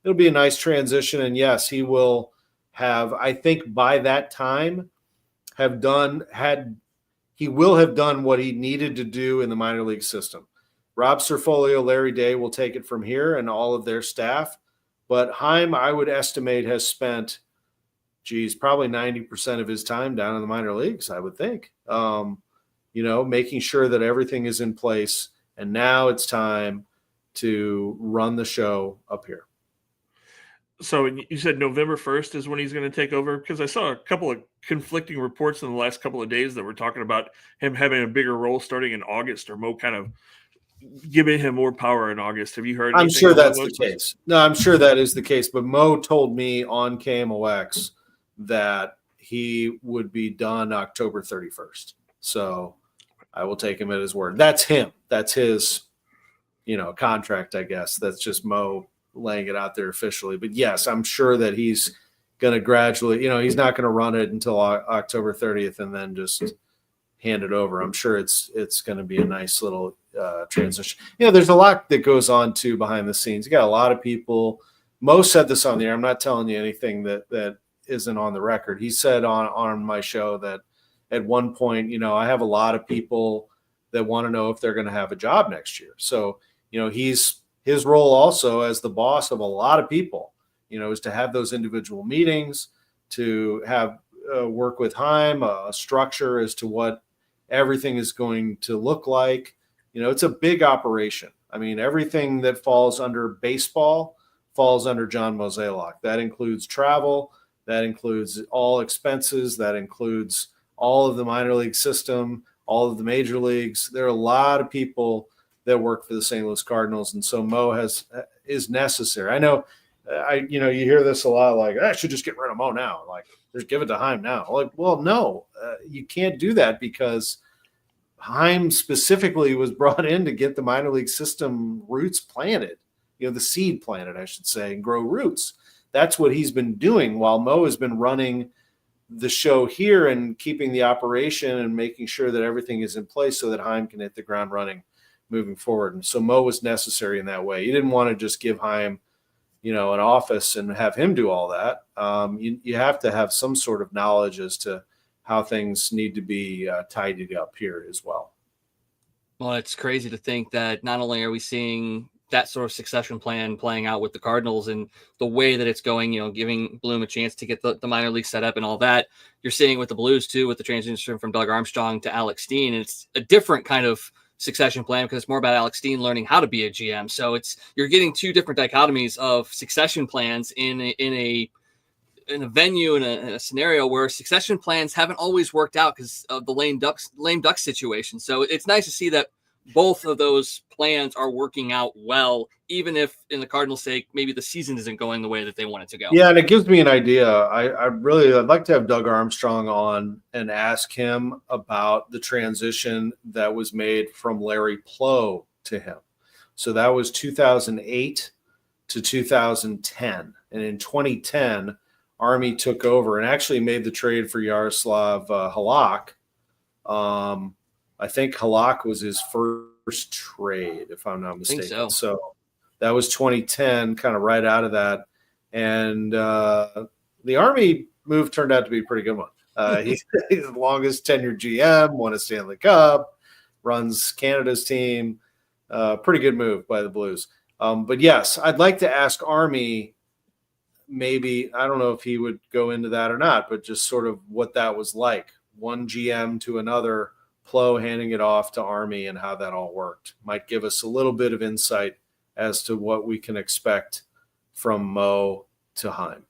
it'll be a nice transition. And yes, he will have, I think by that time, he will have done what he needed to do in the minor league system. Rob Cerfolio, Larry Day will take it from here and all of their staff. But Heim, I would estimate, has spent, probably 90% of his time down in the minor leagues, I would think. Making sure that everything is in place. And now it's time to run the show up here. So you said November 1st is when he's going to take over? Because I saw a couple of conflicting reports in the last couple of days that were talking about him having a bigger role starting in August, or Mo kind of giving him more power in August. Have you heard anything? I'm sure that's the case. No, I'm sure that is the case. But Mo told me on KMOX that he would be done October 31st. So I will take him at his word. That's him. That's his, contract, I guess. That's just Mo laying it out there officially. But yes, I'm sure that he's going to gradually, he's not going to run it until October 30th and then just hand it over. I'm sure it's going to be a nice little transition. There's a lot that goes on too behind the scenes. You got a lot of people. Mo said this on the air. I'm not telling you anything that isn't on the record. He said on my show that at one point, I have a lot of people that want to know if they're going to have a job next year. So, his role also as the boss of a lot of people, is to have those individual meetings, to have work with Heim, a structure as to what everything is going to look like. It's a big operation. I mean, everything that falls under baseball falls under John Mozeliak. That includes travel. That includes all expenses. That includes all of the minor league system, all of the major leagues. There are a lot of people that work for the St. Louis Cardinals. And so Mo is necessary. I know, you hear this a lot, like, I should just get rid of Mo now. Like, just give it to Heim now. Like, well, no, you can't do that because Heim specifically was brought in to get the minor league system roots planted, the seed planted, I should say, and grow roots. That's what he's been doing while Mo has been running the show here and keeping the operation and making sure that everything is in place so that Heim can hit the ground running moving forward. And so Mo was necessary in that way. You didn't want to just give Heim, an office and have him do all that. You have to have some sort of knowledge as to how things need to be tidied up here as well. Well, it's crazy to think that not only are we seeing that sort of succession plan playing out with the Cardinals and the way that it's going, giving Bloom a chance to get the minor league set up and all that. You're seeing with the Blues too, with the transition from Doug Armstrong to Alex Steen. And it's a different kind of succession plan because it's more about Alex Steen learning how to be a GM. So you're getting two different dichotomies of succession plans in a venue, in a scenario where succession plans haven't always worked out because of the lame duck situation. So it's nice to see that both of those plans are working out well, even if in the Cardinals' sake, maybe the season isn't going the way that they want it to go. Yeah, and it gives me an idea. I'd like to have Doug Armstrong on and ask him about the transition that was made from Larry Plow to him. So that was 2008 to 2010. And in 2010, Army took over and actually made the trade for Yaroslav Halak. I think Halak was his first trade, if I'm not mistaken. So that was 2010, kind of right out of that. And the Army move turned out to be a pretty good one. He's the longest tenured GM, won a Stanley Cup, runs Canada's team. Pretty good move by the Blues. But yes, I'd like to ask Army, maybe, I don't know if he would go into that or not, but just sort of what that was like. One GM to another, Plow handing it off to Army and how that all worked. Might give us a little bit of insight as to what we can expect from Mo to Heim.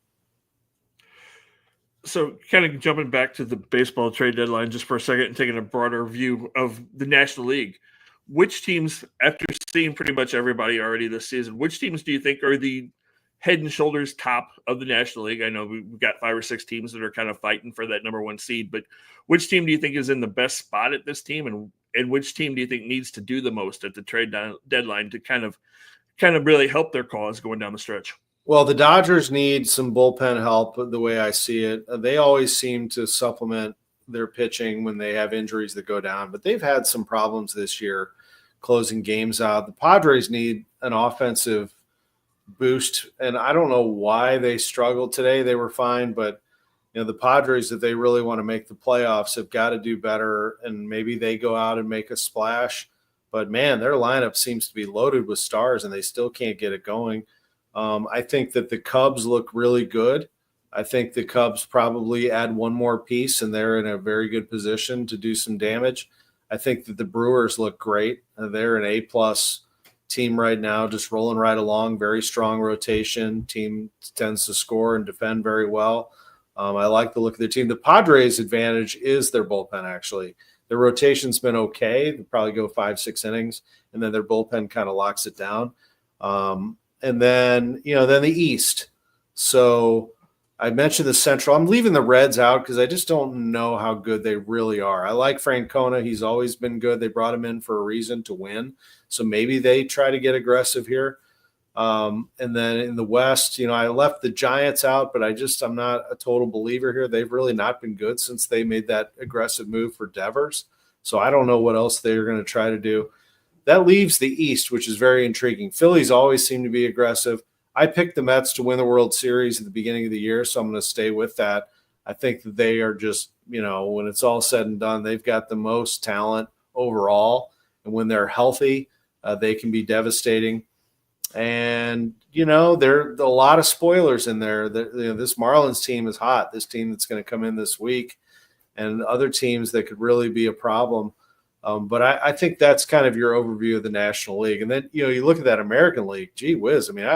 So kind of jumping back to the baseball trade deadline just for a second and taking a broader view of the National League, which teams, after seeing pretty much everybody already this season, which teams do you think are the head and shoulders top of the National League? I know we've got 5 or 6 teams that are kind of fighting for that number 1 seed, but which team do you think is in the best spot at this team, and which team do you think needs to do the most at the trade deadline to kind of really help their cause going down the stretch? Well, the Dodgers need some bullpen help the way I see it. They always seem to supplement their pitching when they have injuries that go down, but they've had some problems this year closing games out. The Padres need an offensive boost, and I don't know why they struggled today. They were fine, but the Padres, if they really want to make the playoffs, have got to do better, and maybe they go out and make a splash. But man, their lineup seems to be loaded with stars, and they still can't get it going. I think that the Cubs look really good. I think the Cubs probably add one more piece, and they're in a very good position to do some damage. I think that the Brewers look great. They're an A-plus team right now, just rolling right along. Very strong rotation. Team tends to score and defend very well. I like the look of their team. The Padres' advantage is their bullpen, actually. Their rotation's been okay. They probably go 5-6 innings, and then their bullpen kind of locks it down. And then the East. So I mentioned the Central. I'm leaving the Reds out because I just don't know how good they really are. I like Francona. He's always been good. They brought him in for a reason, to win. So maybe they try to get aggressive here. And then in the West, I left the Giants out, but I'm not a total believer here. They've really not been good since they made that aggressive move for Devers. So I don't know what else they're going to try to do. That leaves the East, which is very intriguing. Phillies always seem to be aggressive. I picked the Mets to win the World Series at the beginning of the year, so I'm going to stay with that. I think that they are just, when it's all said and done, they've got the most talent overall. And when they're healthy, they can be devastating. And, there are a lot of spoilers in there. This Marlins team is hot, this team that's going to come in this week, and other teams that could really be a problem. But I think that's kind of your overview of the National League. And then, you look at that American League, gee whiz. I mean,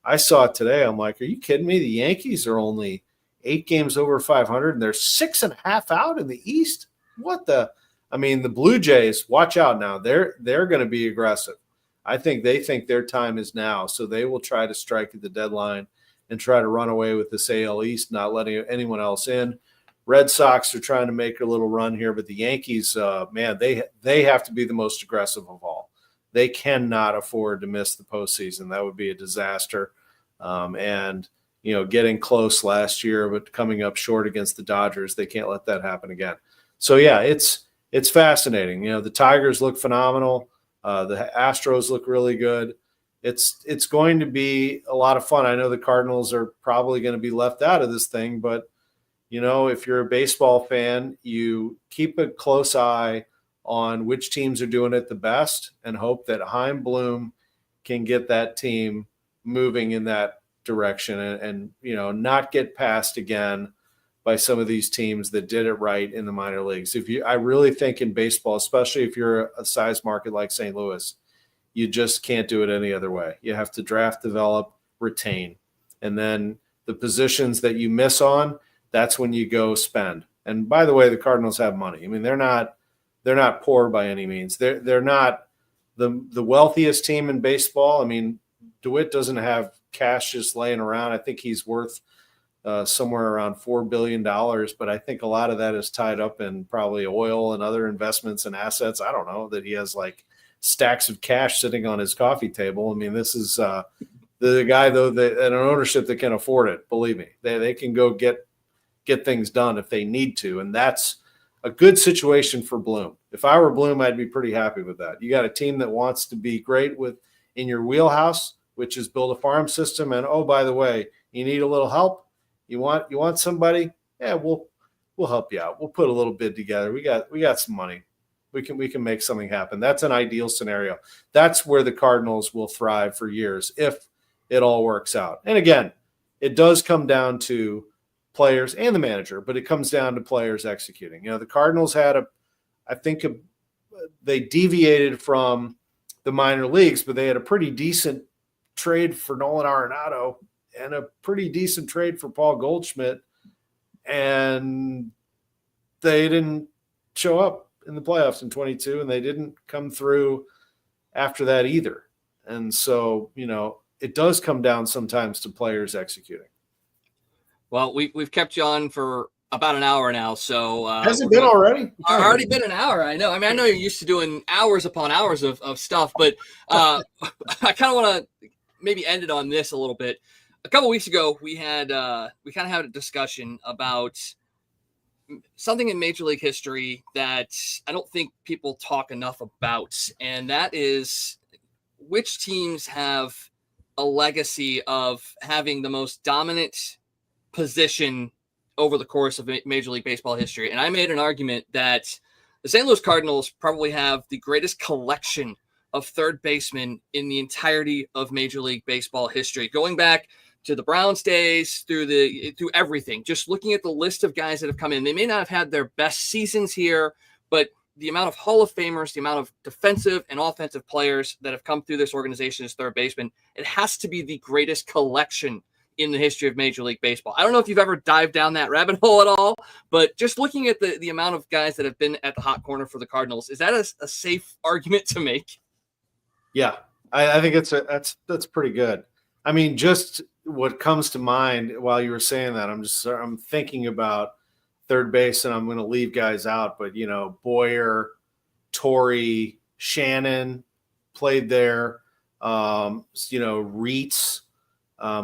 I saw it today. I'm like, are you kidding me? The Yankees are only 8 games over 500, and they're 6.5 out in the East. What the? I mean, the Blue Jays, watch out now. They're going to be aggressive. I think they think their time is now, so they will try to strike at the deadline and try to run away with this AL East, not letting anyone else in. Red Sox are trying to make a little run here, but the Yankees, man, they have to be the most aggressive of all. They cannot afford to miss the postseason. That would be a disaster. And getting close last year, but coming up short against the Dodgers, they can't let that happen again. So yeah, it's fascinating. The Tigers look phenomenal. The Astros look really good. It's going to be a lot of fun. I know the Cardinals are probably going to be left out of this thing, but if you're a baseball fan, you keep a close eye on which teams are doing it the best and hope that Chaim Bloom can get that team moving in that direction and not get passed again by some of these teams that did it right in the minor leagues. I really think in baseball, especially if you're a size market like St. Louis, you just can't do it any other way. You have to draft, develop, retain. And then the positions that you miss on, that's when you go spend. And by the way, the Cardinals have money. I mean, they're not poor by any means. They're not the wealthiest team in baseball. I mean, DeWitt doesn't have cash just laying around. I think he's worth somewhere around $4 billion, but I think a lot of that is tied up in probably oil and other investments and assets. I don't know that he has like stacks of cash sitting on his coffee table. I mean, this is the guy though that an ownership that can afford it. Believe me, they can go get things done if they need to, and that's a good situation for Bloom. If I were Bloom, I'd be pretty happy with that. You got a team that wants to be great in your wheelhouse, which is build a farm system. And oh, by the way, you need a little help. You want somebody? Yeah, we'll help you out. We'll put a little bid together. We got some money. We can make something happen. That's an ideal scenario. That's where the Cardinals will thrive for years if it all works out. And again, it does come down to players and the manager, but it comes down to players executing. The Cardinals had they deviated from the minor leagues, but they had a pretty decent trade for Nolan Arenado and a pretty decent trade for Paul Goldschmidt, and they didn't show up in the playoffs in 22, and they didn't come through after that either. And so, it does come down sometimes to players executing. Well, we've kept you on for about an hour now, so has it been already? Already been an hour. I know. I mean, I know you're used to doing hours upon hours of stuff, but I kind of want to maybe end it on this a little bit. A couple weeks ago, we kind of had a discussion about something in Major League history that I don't think people talk enough about, and that is which teams have a legacy of having the most dominant position over the course of Major League Baseball history. And I made an argument that the St. Louis Cardinals probably have the greatest collection of third basemen in the entirety of Major League Baseball history, going back to the Browns days, through everything. Just looking at the list of guys that have come in, they may not have had their best seasons here, but the amount of Hall of Famers, the amount of defensive and offensive players that have come through this organization as third baseman, it has to be the greatest collection in the history of Major League Baseball. I don't know if you've ever dived down that rabbit hole at all, but just looking at the amount of guys that have been at the hot corner for the Cardinals, is that a safe argument to make? Yeah, I think that's pretty good. I mean, just what comes to mind while you were saying that, I'm thinking about third base, and I'm going to leave guys out, but Boyer, Torrey, Shannon played there. Reitz.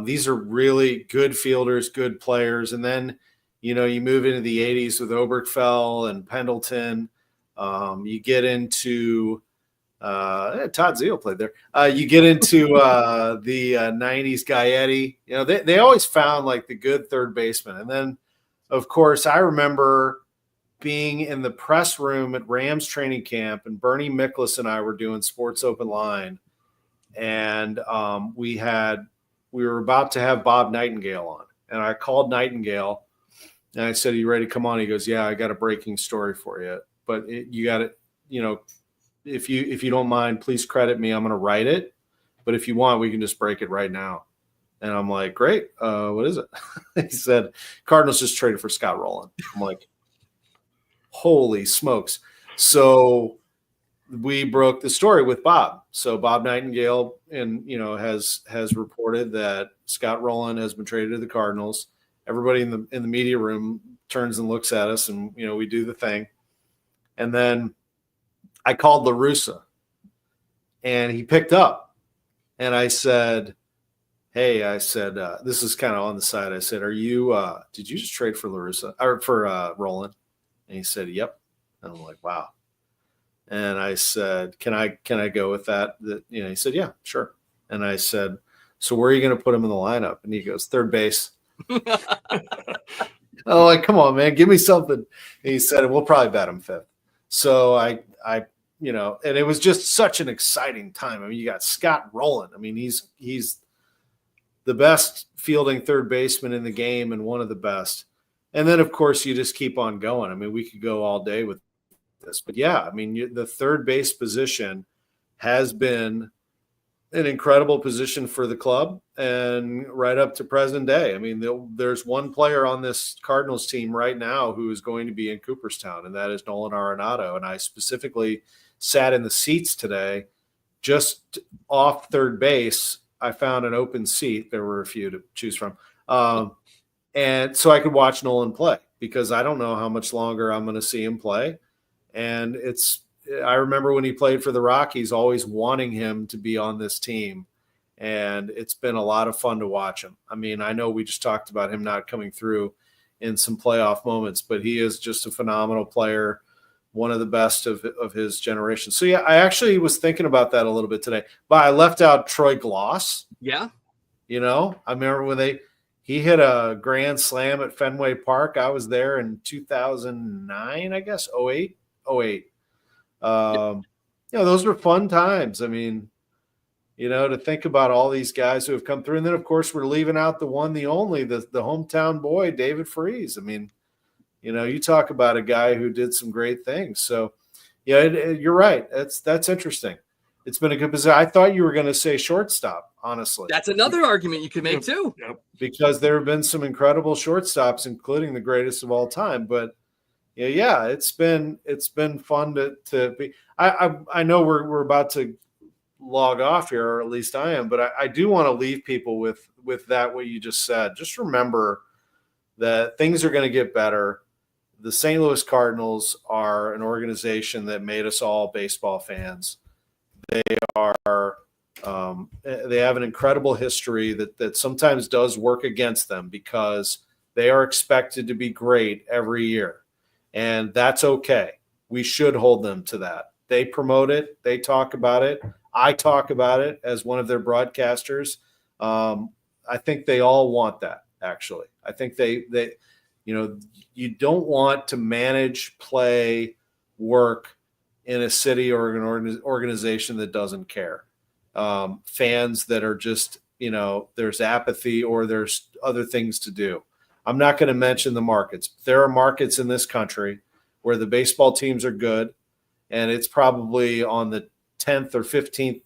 These are really good fielders, good players. And then, you move into the 80s with Oberkfell and Pendleton. You get into Todd Zeal played there. You get into the 90s Gaetti. They always found like the good third baseman. And then, of course, I remember being in the press room at Rams training camp, and Bernie Miklasz and I were doing Sports Open Line. And we were about to have Bob Nightingale on, and I called Nightingale and I said, "Are you ready to come on?" He goes, "Yeah, I got a breaking story for you, but you got it. If you don't mind, please credit me. I'm going to write it, but if you want, we can just break it right now." And I'm like, "Great. What is it?" He said, "Cardinals just traded for Scott Rowland." I'm like, "Holy smokes!" So we broke the story with Bob. So Bob Nightingale has reported that Scott Rowland has been traded to the Cardinals. Everybody in the media room turns and looks at us, and we do the thing. And then I called La Russa, and he picked up, and I said, "Hey," I said, "this is kind of on the side." I said, did you just trade for La Russa or for Rowland?" And he said, "Yep." And I'm like, "Wow." And I said, "Can I go with that?" He said, "Yeah, sure." And I said, "So where are you going to put him in the lineup?" And he goes, "Third base." Oh, like, come on, man, give me something. And he said, "We'll probably bat him fifth." So I, and it was just such an exciting time. I mean, you got Scott Rowland. I mean, he's the best fielding third baseman in the game and one of the best. And then, of course, you just keep on going. I mean, we could go all day with this, but yeah, I mean, the third base position has been an incredible position for the club and right up to present day. I mean, there's one player on this Cardinals team right now who is going to be in Cooperstown, and that is Nolan Arenado. And I specifically sat in the seats today, just off third base. I found an open seat. There were a few to choose from. And so I could watch Nolan play, because I don't know how much longer I'm going to see him play. And I remember when he played for the Rockies, always wanting him to be on this team. And it's been a lot of fun to watch him. I mean, I know we just talked about him not coming through in some playoff moments, but he is just a phenomenal player, one of the best of his generation. So, yeah, I actually was thinking about that a little bit today. But I left out Troy Gloss. Yeah. I remember when he hit a grand slam at Fenway Park. I was there in 2009, I guess, 08. Those were fun times. I mean, to think about all these guys who have come through. And then, of course, we're leaving out the one, the only, the hometown boy, David Freese. I mean, you talk about a guy who did some great things. So, yeah, you're right. That's interesting. It's been a good position. I thought you were going to say shortstop, honestly. That's another argument you could make too. Yep. Because there have been some incredible shortstops, including the greatest of all time. But yeah, it's been fun to be. I know we're about to log off here, or at least I am, but I do want to leave people with that, what you just said. Just remember that things are going to get better. The St. Louis Cardinals are an organization that made us all baseball fans. They have an incredible history that sometimes does work against them, because they are expected to be great every year. And that's okay. We should hold them to that. They promote it. They talk about it. I talk about it as one of their broadcasters. I think they all want that, actually. I think they you don't want to manage, play, work in a city or an organization that doesn't care. Fans that are just, there's apathy or there's other things to do. I'm not going to mention the markets. There are markets in this country where the baseball teams are good, and it's probably on the 10th or 15th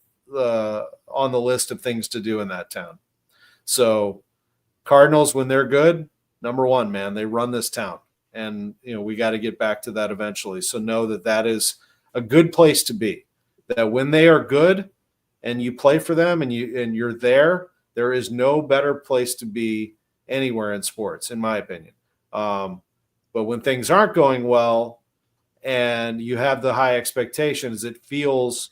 on the list of things to do in that town. So Cardinals, when they're good, number one, man, they run this town. And, we got to get back to that eventually. So know that is a good place to be, that when they are good and you play for them and you're there is no better place to be anywhere in sports, in my opinion. But when things aren't going well and you have the high expectations, it feels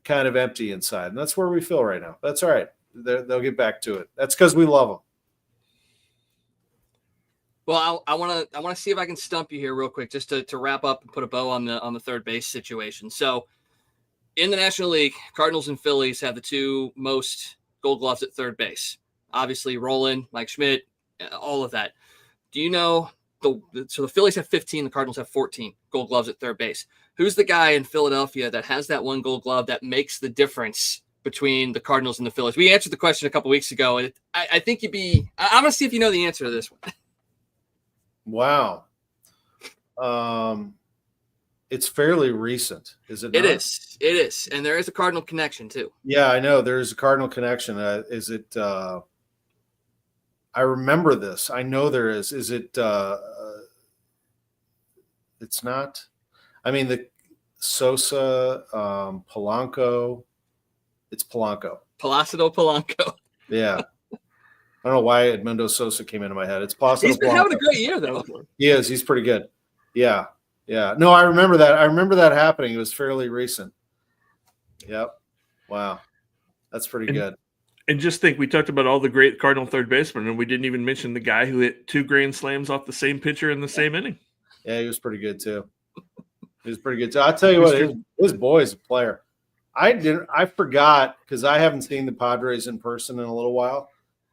kind of empty inside. And that's where we feel right now. That's all right. They'll get back to it. That's because we love them. Well, I want to see if I can stump you here real quick, just to wrap up and put a bow on the third base situation. So in the National League, Cardinals and Phillies have the two most Gold Gloves at third base. Obviously, Rowland, Mike Schmidt, all of that. Do you know so the Phillies have 15, the Cardinals have 14 Gold Gloves at third base. Who's the guy in Philadelphia that has that one Gold Glove that makes the difference between the Cardinals and the Phillies? We answered the question a couple weeks ago, and I think I'm going to see if you know the answer to this one. Wow. It's fairly recent, is it not? It is. And there is a Cardinal connection too. Yeah, I know. There's a Cardinal connection. Is it I remember this. I know there is. Is it it's not? I mean, Sosa, Polanco. It's Polanco. Placido Polanco. Yeah. I don't know why Edmundo Sosa came into my head. It's Placido He's been Polanco. having a great year, though. He is. He's pretty good. Yeah. Yeah. No, I remember that. I remember that happening. It was fairly recent. Yep. Wow. That's pretty good. And just think, we talked about all the great Cardinal third basemen, and we didn't even mention the guy who hit 2 grand slams off the same pitcher in the same inning. Yeah, he was pretty good too. He was pretty good too. I'll tell you what, his boy's a player. I forgot because I haven't seen the Padres in person in a little while,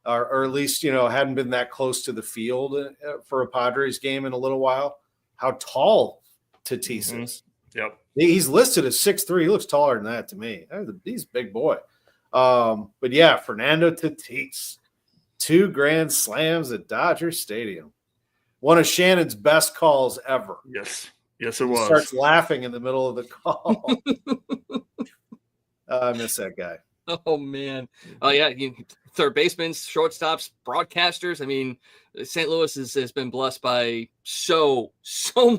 or at least, hadn't been that close to the field for a Padres game in a little while. How tall Tatis is. Yep. He's listed as 6'3". He looks taller than that to me. He's a big boy. But yeah, Fernando Tatis, 2 grand slams at Dodger Stadium. One of Shannon's best calls ever. Yes, it was. He starts laughing in the middle of the call. I miss that guy. Oh, man. Oh, yeah. Third basemen, shortstops, broadcasters. I mean, St. Louis has been blessed by so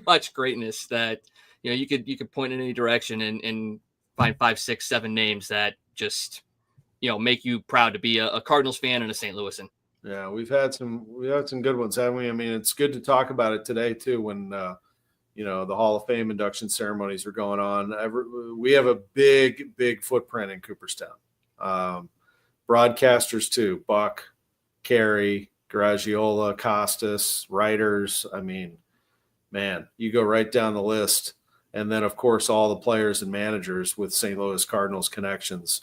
much greatness that, you could point in any direction and find 5, 6, 7 names that just, make you proud to be a Cardinals fan and a St. Louisan. Yeah, we've had some good ones, haven't we? I mean, it's good to talk about it today too, when the Hall of Fame induction ceremonies are going on. We have a big footprint in Cooperstown. Broadcasters too: Buck, Carey, Garagiola, Costas, writers. I mean, man, you go right down the list, and then of course all the players and managers with St. Louis Cardinals connections.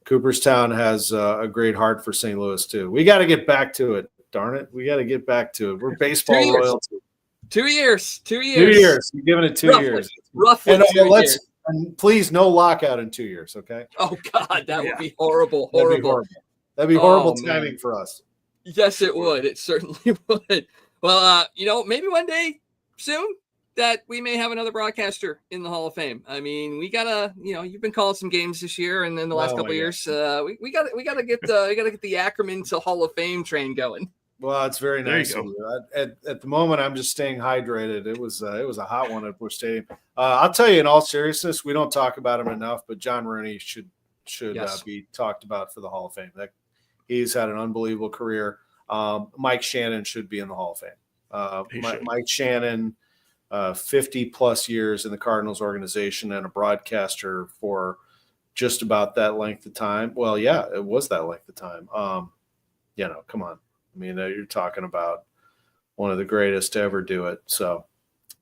Cooperstown has a great heart for St. Louis too. We got to get back to it. Darn it. We got to get back to it. We're baseball royalty. 2 years. 2 years. 2 years. You're giving it 2 years. Roughly. And and please, no lockout in 2 years. Okay. Oh God, that would be horrible. That'd be horrible timing for us. Yes, it would. It certainly would. Well, maybe one day soon that we may have another broadcaster in the Hall of Fame. I mean, we gotta, you've been calling some games this year and then the last couple of years. We gotta get the Ackerman to Hall of Fame train going. Well, it's very nice of you. At the moment, I'm just staying hydrated. It was a hot one at Busch Stadium. I'll tell you, in all seriousness, we don't talk about him enough, but John Rooney should be talked about for the Hall of Fame. He's had an unbelievable career. Mike Shannon should be in the Hall of Fame. Mike Shannon. 50 plus years in the Cardinals organization and a broadcaster for just about that length of time. Well, yeah, it was that length of time. Come on. I mean, you're talking about one of the greatest to ever do it. So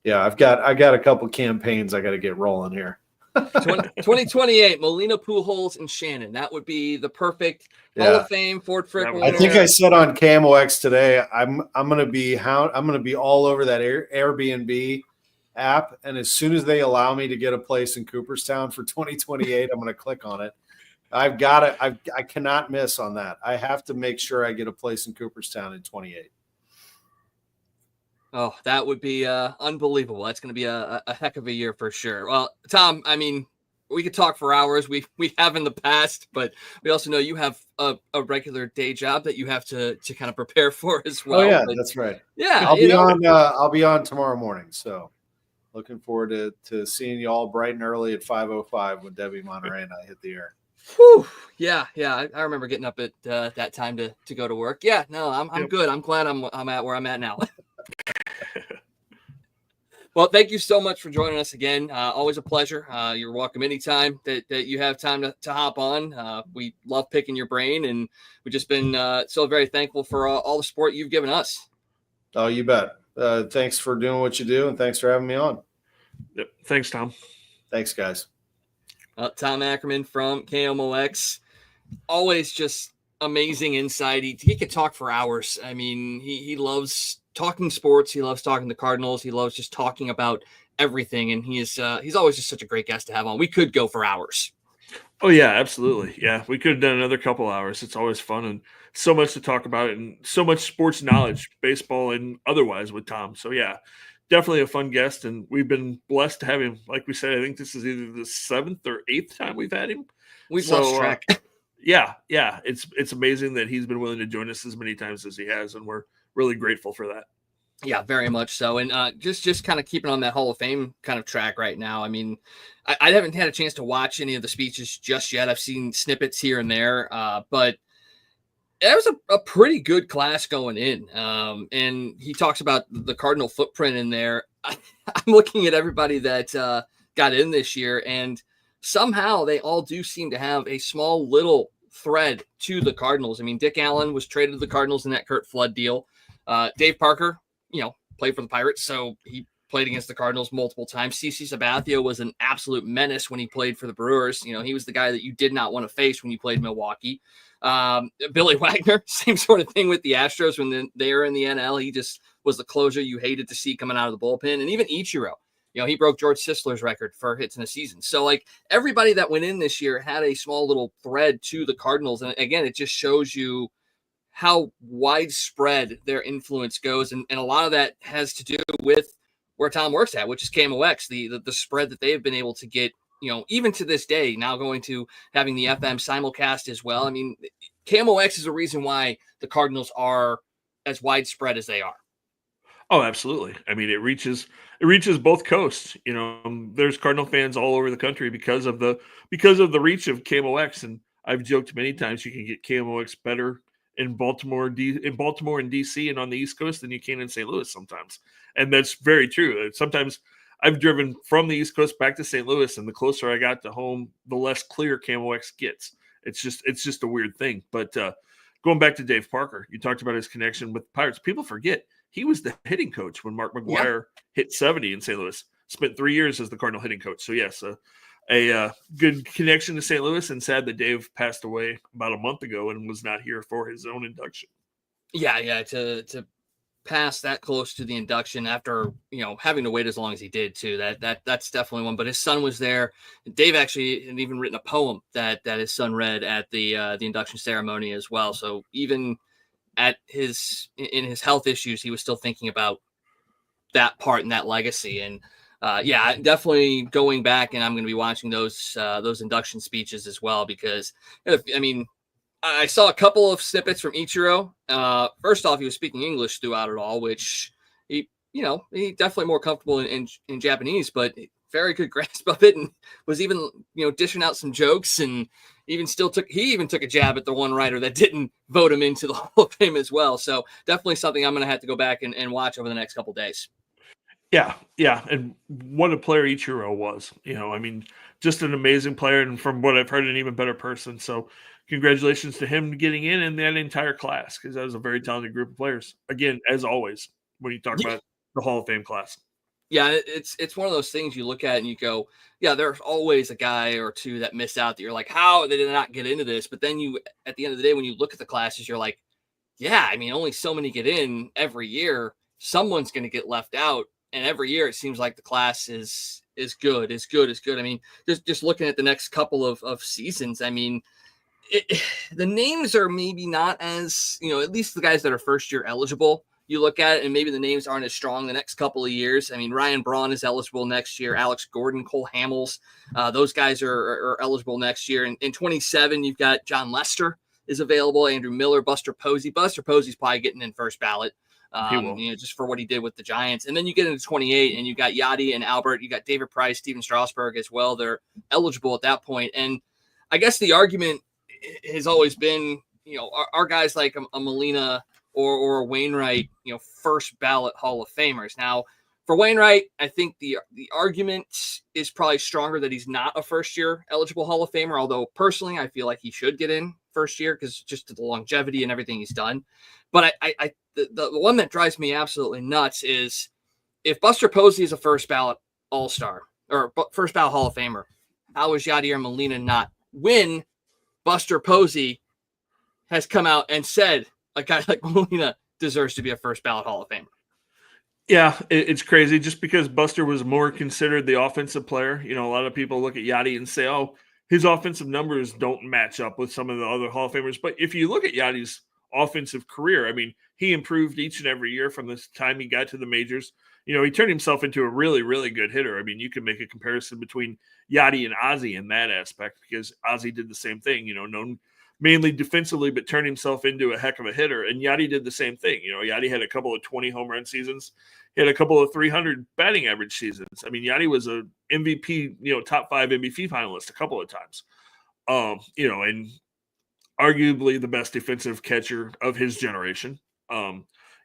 yeah, I got a couple campaigns I got to get rolling here. 2028, Molina, Pujols, and Shannon. That would be the perfect Hall of Fame Ford Frick winner. I think I said on KMOX today, I'm gonna be all over that Airbnb app, and as soon as they allow me to get a place in Cooperstown for 2028, I'm gonna click on it. I've got it. I cannot miss on that. I have to make sure I get a place in Cooperstown in 28. Oh, that would be unbelievable. That's going to be a heck of a year for sure. Well, Tom, I mean, we could talk for hours. We have in the past, but we also know you have a regular day job that you have to kind of prepare for as well. Oh yeah, but, that's right. Yeah, I'll be on tomorrow morning. So looking forward to seeing you all bright and early at 5:05 when Debbie Monterey and I hit the air. Whew. Yeah. I remember getting up at that time to go to work. Yeah, no, I'm good. I'm glad I'm at where I'm at now. Well, thank you so much for joining us again. Always a pleasure. You're welcome anytime that you have time to hop on. We love picking your brain, and we've just been so very thankful for all the support you've given us. Oh, you bet. Thanks for doing what you do, and thanks for having me on. Yep. Thanks, Tom. Thanks, guys. Tom Ackerman from KMOX. Always just amazing insight. He could talk for hours. I mean, he loves talking sports. He loves talking the Cardinals. He loves just talking about everything. And he's always just such a great guest to have on. We could go for hours. Oh yeah, absolutely. Yeah. We could have done another couple hours. It's always fun and so much to talk about and so much sports knowledge, baseball and otherwise with Tom. So yeah, definitely a fun guest. And we've been blessed to have him. Like we said, I think this is either the 7th or 8th time we've had him. We've lost track. Yeah. It's amazing that he's been willing to join us as many times as he has. And we're really grateful for that. Yeah, very much so. And just kind of keeping on that Hall of Fame kind of track right now. I mean, I haven't had a chance to watch any of the speeches just yet. I've seen snippets here and there, but it was a pretty good class going in. And he talks about the Cardinal footprint in there. I'm looking at everybody that got in this year, and somehow they all do seem to have a small little thread to the Cardinals. I mean, Dick Allen was traded to the Cardinals in that Kurt Flood deal. Dave Parker, played for the Pirates, so he played against the Cardinals multiple times. CeCe Sabathia was an absolute menace when he played for the Brewers. He was the guy that you did not want to face when you played Milwaukee. Billy Wagner, same sort of thing with the Astros when they were in the NL. He just was the closer you hated to see coming out of the bullpen. And even Ichiro, he broke George Sisler's record for hits in a season. So like everybody that went in this year had a small little thread to the Cardinals. And again, it just shows you how widespread their influence goes. And a lot of that has to do with where Tom works at, which is KMOX, the spread that they've been able to get, even to this day, now going to having the FM simulcast as well. I mean, KMOX is a reason why the Cardinals are as widespread as they are. Oh, absolutely. I mean, it reaches both coasts. There's Cardinal fans all over the country because of the reach of KMOX. And I've joked many times you can get KMOX better in Baltimore and DC and on the East Coast than you can in St. Louis sometimes. And that's very true. Sometimes I've driven from the East Coast back to St. Louis, and the closer I got to home, the less clear KMOX gets. It's just a weird thing. But going back to Dave Parker, you talked about his connection with the Pirates. People forget he was the hitting coach when Mark McGwire hit 70 in St. Louis. Spent 3 years as the Cardinal hitting coach. So yes, a good connection to St. Louis, and sad that Dave passed away about a month ago and was not here for his own induction. Yeah. To pass that close to the induction after, having to wait as long as he did too, that's definitely one. But his son was there. Dave actually had even written a poem that his son read at the induction ceremony as well. So even in his health issues, he was still thinking about that part and that legacy. And definitely going back, and I'm going to be watching those induction speeches as well, because I saw a couple of snippets from Ichiro. First off, he was speaking English throughout it all, which he definitely more comfortable in Japanese, but very good grasp of it, and was even dishing out some jokes, and even took a jab at the one writer that didn't vote him into the Hall of Fame as well. So definitely something I'm going to have to go back and watch over the next couple of days. Yeah, and what a player Ichiro was. Just an amazing player, and from what I've heard, an even better person. So congratulations to him getting in and that entire class, because that was a very talented group of players. Again, as always, when you talk about the Hall of Fame class. Yeah, it's one of those things you look at and you go, yeah, there's always a guy or two that miss out that you're like, how did they not get into this? But then at the end of the day, when you look at the classes, you're like, yeah, I mean, only so many get in every year. Someone's going to get left out. And every year it seems like the class is good. I mean, just looking at the next couple of seasons, I mean, the names are maybe not as, at least the guys that are first year eligible, you look at it and maybe the names aren't as strong the next couple of years. I mean, Ryan Braun is eligible next year. Alex Gordon, Cole Hamels, those guys are eligible next year. And in 27, you've got John Lester is available, Andrew Miller, Buster Posey. Buster Posey's probably getting in first ballot. Just for what he did with the Giants. And then you get into 28 and you got Yadi and Albert, you got David Price, Steven Strasburg as well. They're eligible at that point. And I guess the argument has always been, are guys like a Molina or a Wainwright, first ballot Hall of Famers. Now for Wainwright, I think the argument is probably stronger that he's not a first year eligible Hall of Famer. Although personally, I feel like he should get in first year because just the longevity and everything he's done. But the one that drives me absolutely nuts is if Buster Posey is a first ballot All-Star or first ballot Hall of Famer, how is Yadier Molina not? When Buster Posey has come out and said a guy like Molina deserves to be a first ballot Hall of Famer. Yeah, it's crazy just because Buster was more considered the offensive player. A lot of people look at Yadi and say, oh, his offensive numbers don't match up with some of the other Hall of Famers. But if you look at Yadi's offensive career, I mean, he improved each and every year from the time he got to the majors. He turned himself into a really, really good hitter. I mean, you can make a comparison between Yadi and Ozzie in that aspect because Ozzie did the same thing, known mainly defensively, but turned himself into a heck of a hitter. And Yadi did the same thing. Yadi had a couple of 20 home run seasons. He had a couple of 300 batting average seasons. I mean, Yadi was a MVP, top 5 MVP finalist a couple of times. And arguably the best defensive catcher of his generation.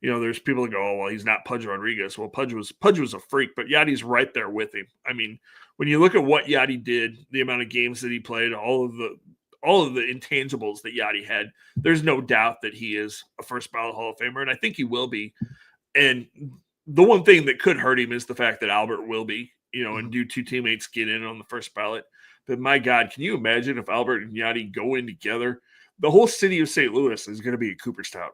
There's people that go, oh, well, he's not Pudge Rodriguez. Well, Pudge was a freak, but Yadi's right there with him. I mean, when you look at what Yadi did, the amount of games that he played, all of the intangibles that Yadi had, there's no doubt that he is a first ballot Hall of Famer, and I think he will be. And the one thing that could hurt him is the fact that Albert will be, and do 2 teammates get in on the first ballot. But my God, can you imagine if Albert and Yadi go in together? The whole city of St. Louis is going to be a Cooperstown.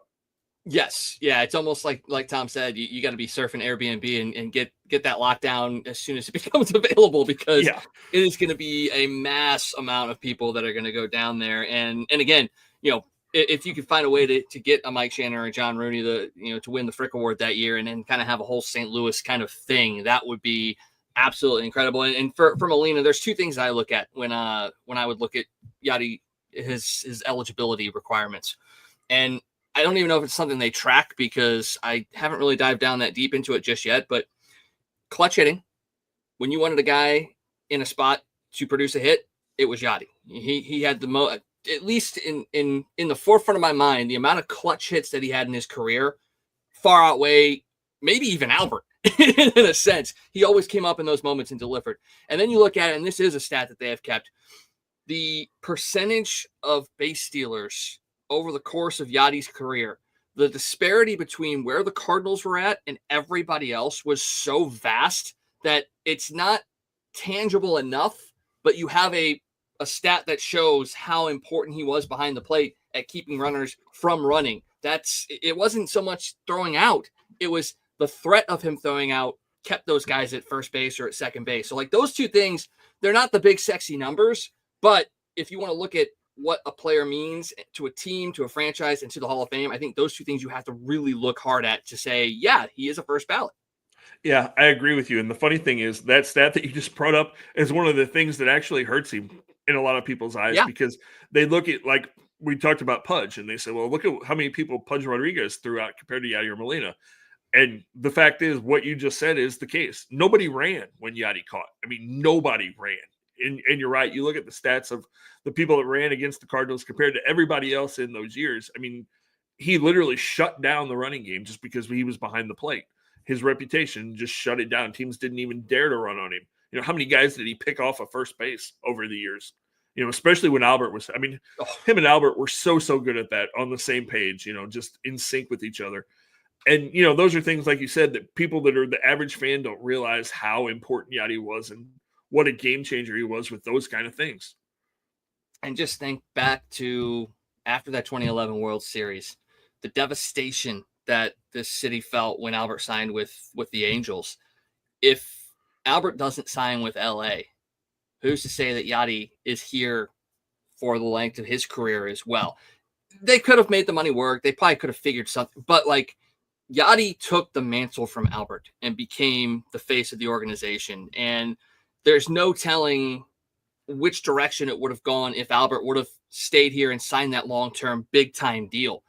Yes. Yeah. It's almost like Tom said, you got to be surfing Airbnb and get that lockdown as soon as it becomes available, because it is going to be a mass amount of people that are going to go down there. And again, if you could find a way to get a Mike Shannon or a John Rooney to win the Frick Award that year, and then kind of have a whole St. Louis kind of thing, that would be absolutely incredible. And for Molina, there's 2 things I look at when I would look at Yadi, his eligibility requirements. And I don't even know if it's something they track, because I haven't really dived down that deep into it just yet, but clutch hitting, when you wanted a guy in a spot to produce a hit, it was Yadi. He had the most, at least in the forefront of my mind, the amount of clutch hits that he had in his career far outweigh maybe even Albert in a sense. He always came up in those moments and delivered. And then you look at it, and this is a stat that they have kept, the percentage of base stealers over the course of Yadi's career, the disparity between where the Cardinals were at and everybody else was so vast that it's not tangible enough, but you have a stat that shows how important he was behind the plate at keeping runners from running. It wasn't so much throwing out, it was the threat of him throwing out kept those guys at first base or at second base. So like those 2 things, they're not the big sexy numbers, but if you want to look at what a player means to a team, to a franchise, and to the Hall of Fame, I think those 2 things you have to really look hard at to say, yeah, he is a first ballot. Yeah, I agree with you. And the funny thing is that stat that you just brought up is one of the things that actually hurts him in a lot of people's eyes, because they look at, like we talked about Pudge, and they say, well, look at how many people Pudge Rodriguez threw out compared to Yadi or Molina. And the fact is, what you just said is the case. Nobody ran when Yadi caught. I mean, nobody ran. And you're right. You look at the stats of the people that ran against the Cardinals compared to everybody else in those years. I mean, he literally shut down the running game just because he was behind the plate. His reputation just shut it down. Teams didn't even dare to run on him. How many guys did he pick off of first base over the years? Especially when Albert was, him and Albert were so good at that, on the same page, just in sync with each other. And, those are things, like you said, that people that are the average fan don't realize how important Yadi was and what a game changer he was with those kind of things. And just think back to after that 2011 World Series, the devastation that this city felt when Albert signed with the Angels. If Albert doesn't sign with LA, who's to say that Yadi is here for the length of his career as well? They could have made the money work. They probably could have figured something, but Yadi took the mantle from Albert and became the face of the organization. And there's no telling which direction it would have gone if Albert would have stayed here and signed that long-term big-time deal.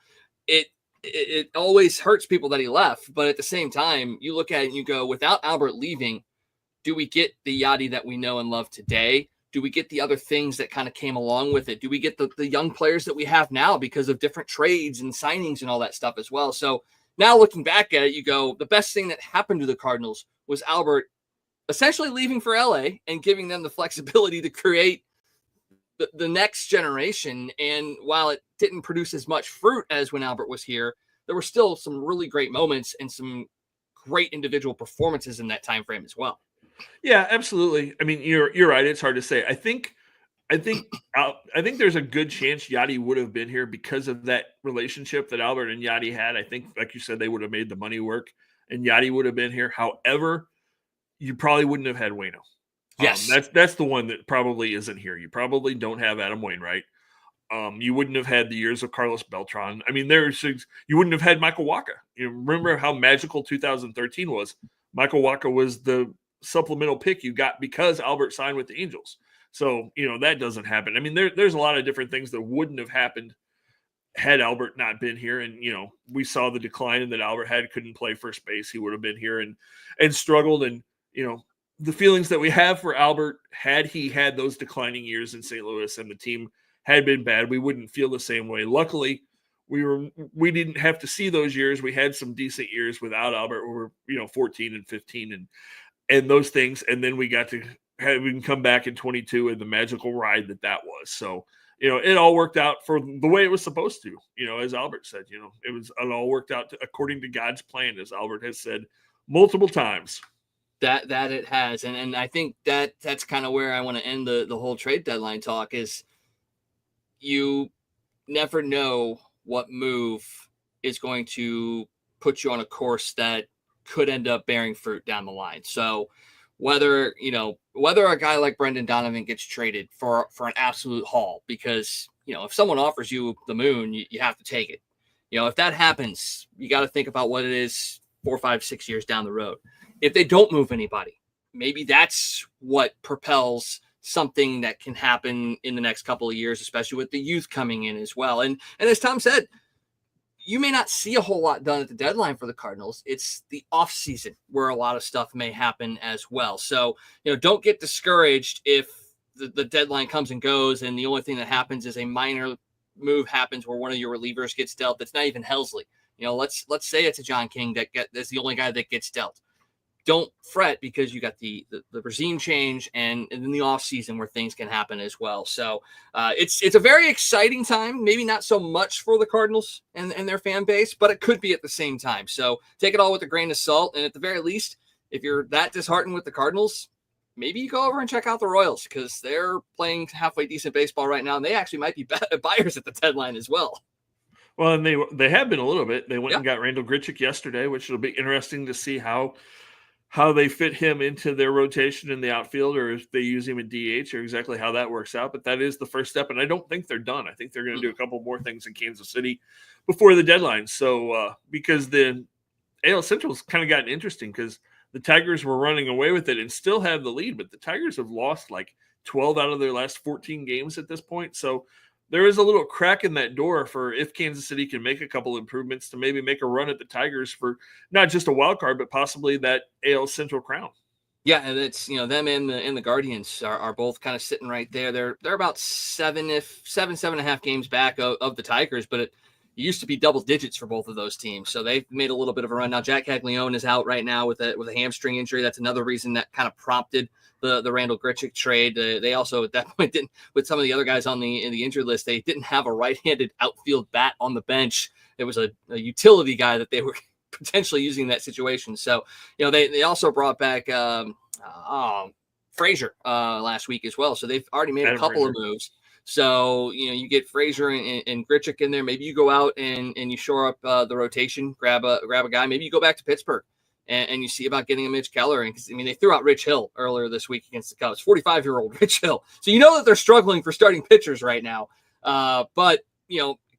It always hurts people that he left, but at the same time, you look at it and you go, without Albert leaving, do we get the Yadi that we know and love today? Do we get the other things that kind of came along with it? Do we get the young players that we have now because of different trades and signings and all that stuff as well? So now looking back at it, you go, the best thing that happened to the Cardinals was Albert essentially leaving for LA and giving them the flexibility to create the next generation. And while it didn't produce as much fruit as when Albert was here, there were still some really great moments and some great individual performances in that time frame as well. Yeah, absolutely. I mean, you're right. It's hard to say. I think there's a good chance Yadi would have been here because of that relationship that Albert and Yadi had. I think, like you said, they would have made the money work, and Yadi would have been here. However, you probably wouldn't have had Waino. Yes, that's the one that probably isn't here. You probably don't have Adam Wainwright. You wouldn't have had the years of Carlos Beltran. I mean, you wouldn't have had Michael Wacha. You remember how magical 2013 was. Michael Wacha was the supplemental pick you got because Albert signed with the Angels. So, that doesn't happen. I mean, there's a lot of different things that wouldn't have happened had Albert not been here. And, we saw the decline that Albert had, couldn't play first base. He would have been here and struggled. And, the feelings that we have for Albert, had he had those declining years in St. Louis and the team had been bad, we wouldn't feel the same way. Luckily, we didn't have to see those years. We had some decent years without Albert. We were, 14 and 15 and those things. And then we got to we can come back in 22 and the magical ride that was. So, it all worked out for the way it was supposed to, as Albert said, it all worked out according to God's plan, as Albert has said multiple times. That it has. And I think that's kind of where I want to end the whole trade deadline talk is you never know what move is going to put you on a course that could end up bearing fruit down the line. So whether a guy like Brendan Donovan gets traded for an absolute haul, because, if someone offers you the moon, you have to take it. If that happens, you got to think about what it is 4, 5, 6 years down the road. If they don't move anybody, maybe that's what propels something that can happen in the next couple of years, especially with the youth coming in as well. And as Tom said, you may not see a whole lot done at the deadline for the Cardinals. It's the off season where a lot of stuff may happen as well. So, don't get discouraged if the deadline comes and goes and the only thing that happens is a minor move happens where one of your relievers gets dealt. That's not even Helsley. Let's say it's a John King that's the only guy that gets dealt. Don't fret, because you got the regime change and in the off season where things can happen as well. So it's a very exciting time. Maybe not so much for the Cardinals and their fan base, but it could be at the same time. So take it all with a grain of salt. And at the very least, if you're that disheartened with the Cardinals, maybe you go over and check out the Royals, because they're playing halfway decent baseball right now, and they actually might be buyers at the deadline as well. Well, and they have been a little bit. They went and got Randall Grichuk yesterday, which will be interesting to see how they fit him into their rotation in the outfield, or if they use him in DH, or exactly how that works out. But that is the first step, and I don't think they're done. I think they're going to do a couple more things in Kansas City before the deadline. So because the AL Central's kind of gotten interesting, because the Tigers were running away with it and still have the lead, but the Tigers have lost like 12 out of their last 14 games at this point. So there is a little crack in that door for if Kansas City can make a couple improvements to maybe make a run at the Tigers for not just a wild card, but possibly that AL Central crown. Yeah, and it's them and the Guardians are both kind of sitting right there. They're about 7.5 games back of the Tigers, but it used to be double digits for both of those teams. So they've made a little bit of a run. Now Jack Caglione is out right now with a hamstring injury. That's another reason that kind of prompted the Randall Grichuk trade. They also at that point didn't, with some of the other guys in the injured list, they didn't have a right-handed outfield bat on the bench. It was a utility guy that they were potentially using in that situation. So, they also brought back Frazier last week as well. So they've already made a couple of moves. So, you get Frazier and Grichuk in there. Maybe you go out and you shore up the rotation, grab a guy. Maybe you go back to Pittsburgh and you see about getting a Mitch Keller. And they threw out Rich Hill earlier this week against the Cubs, 45-year-old Rich Hill. So that they're struggling for starting pitchers right now. But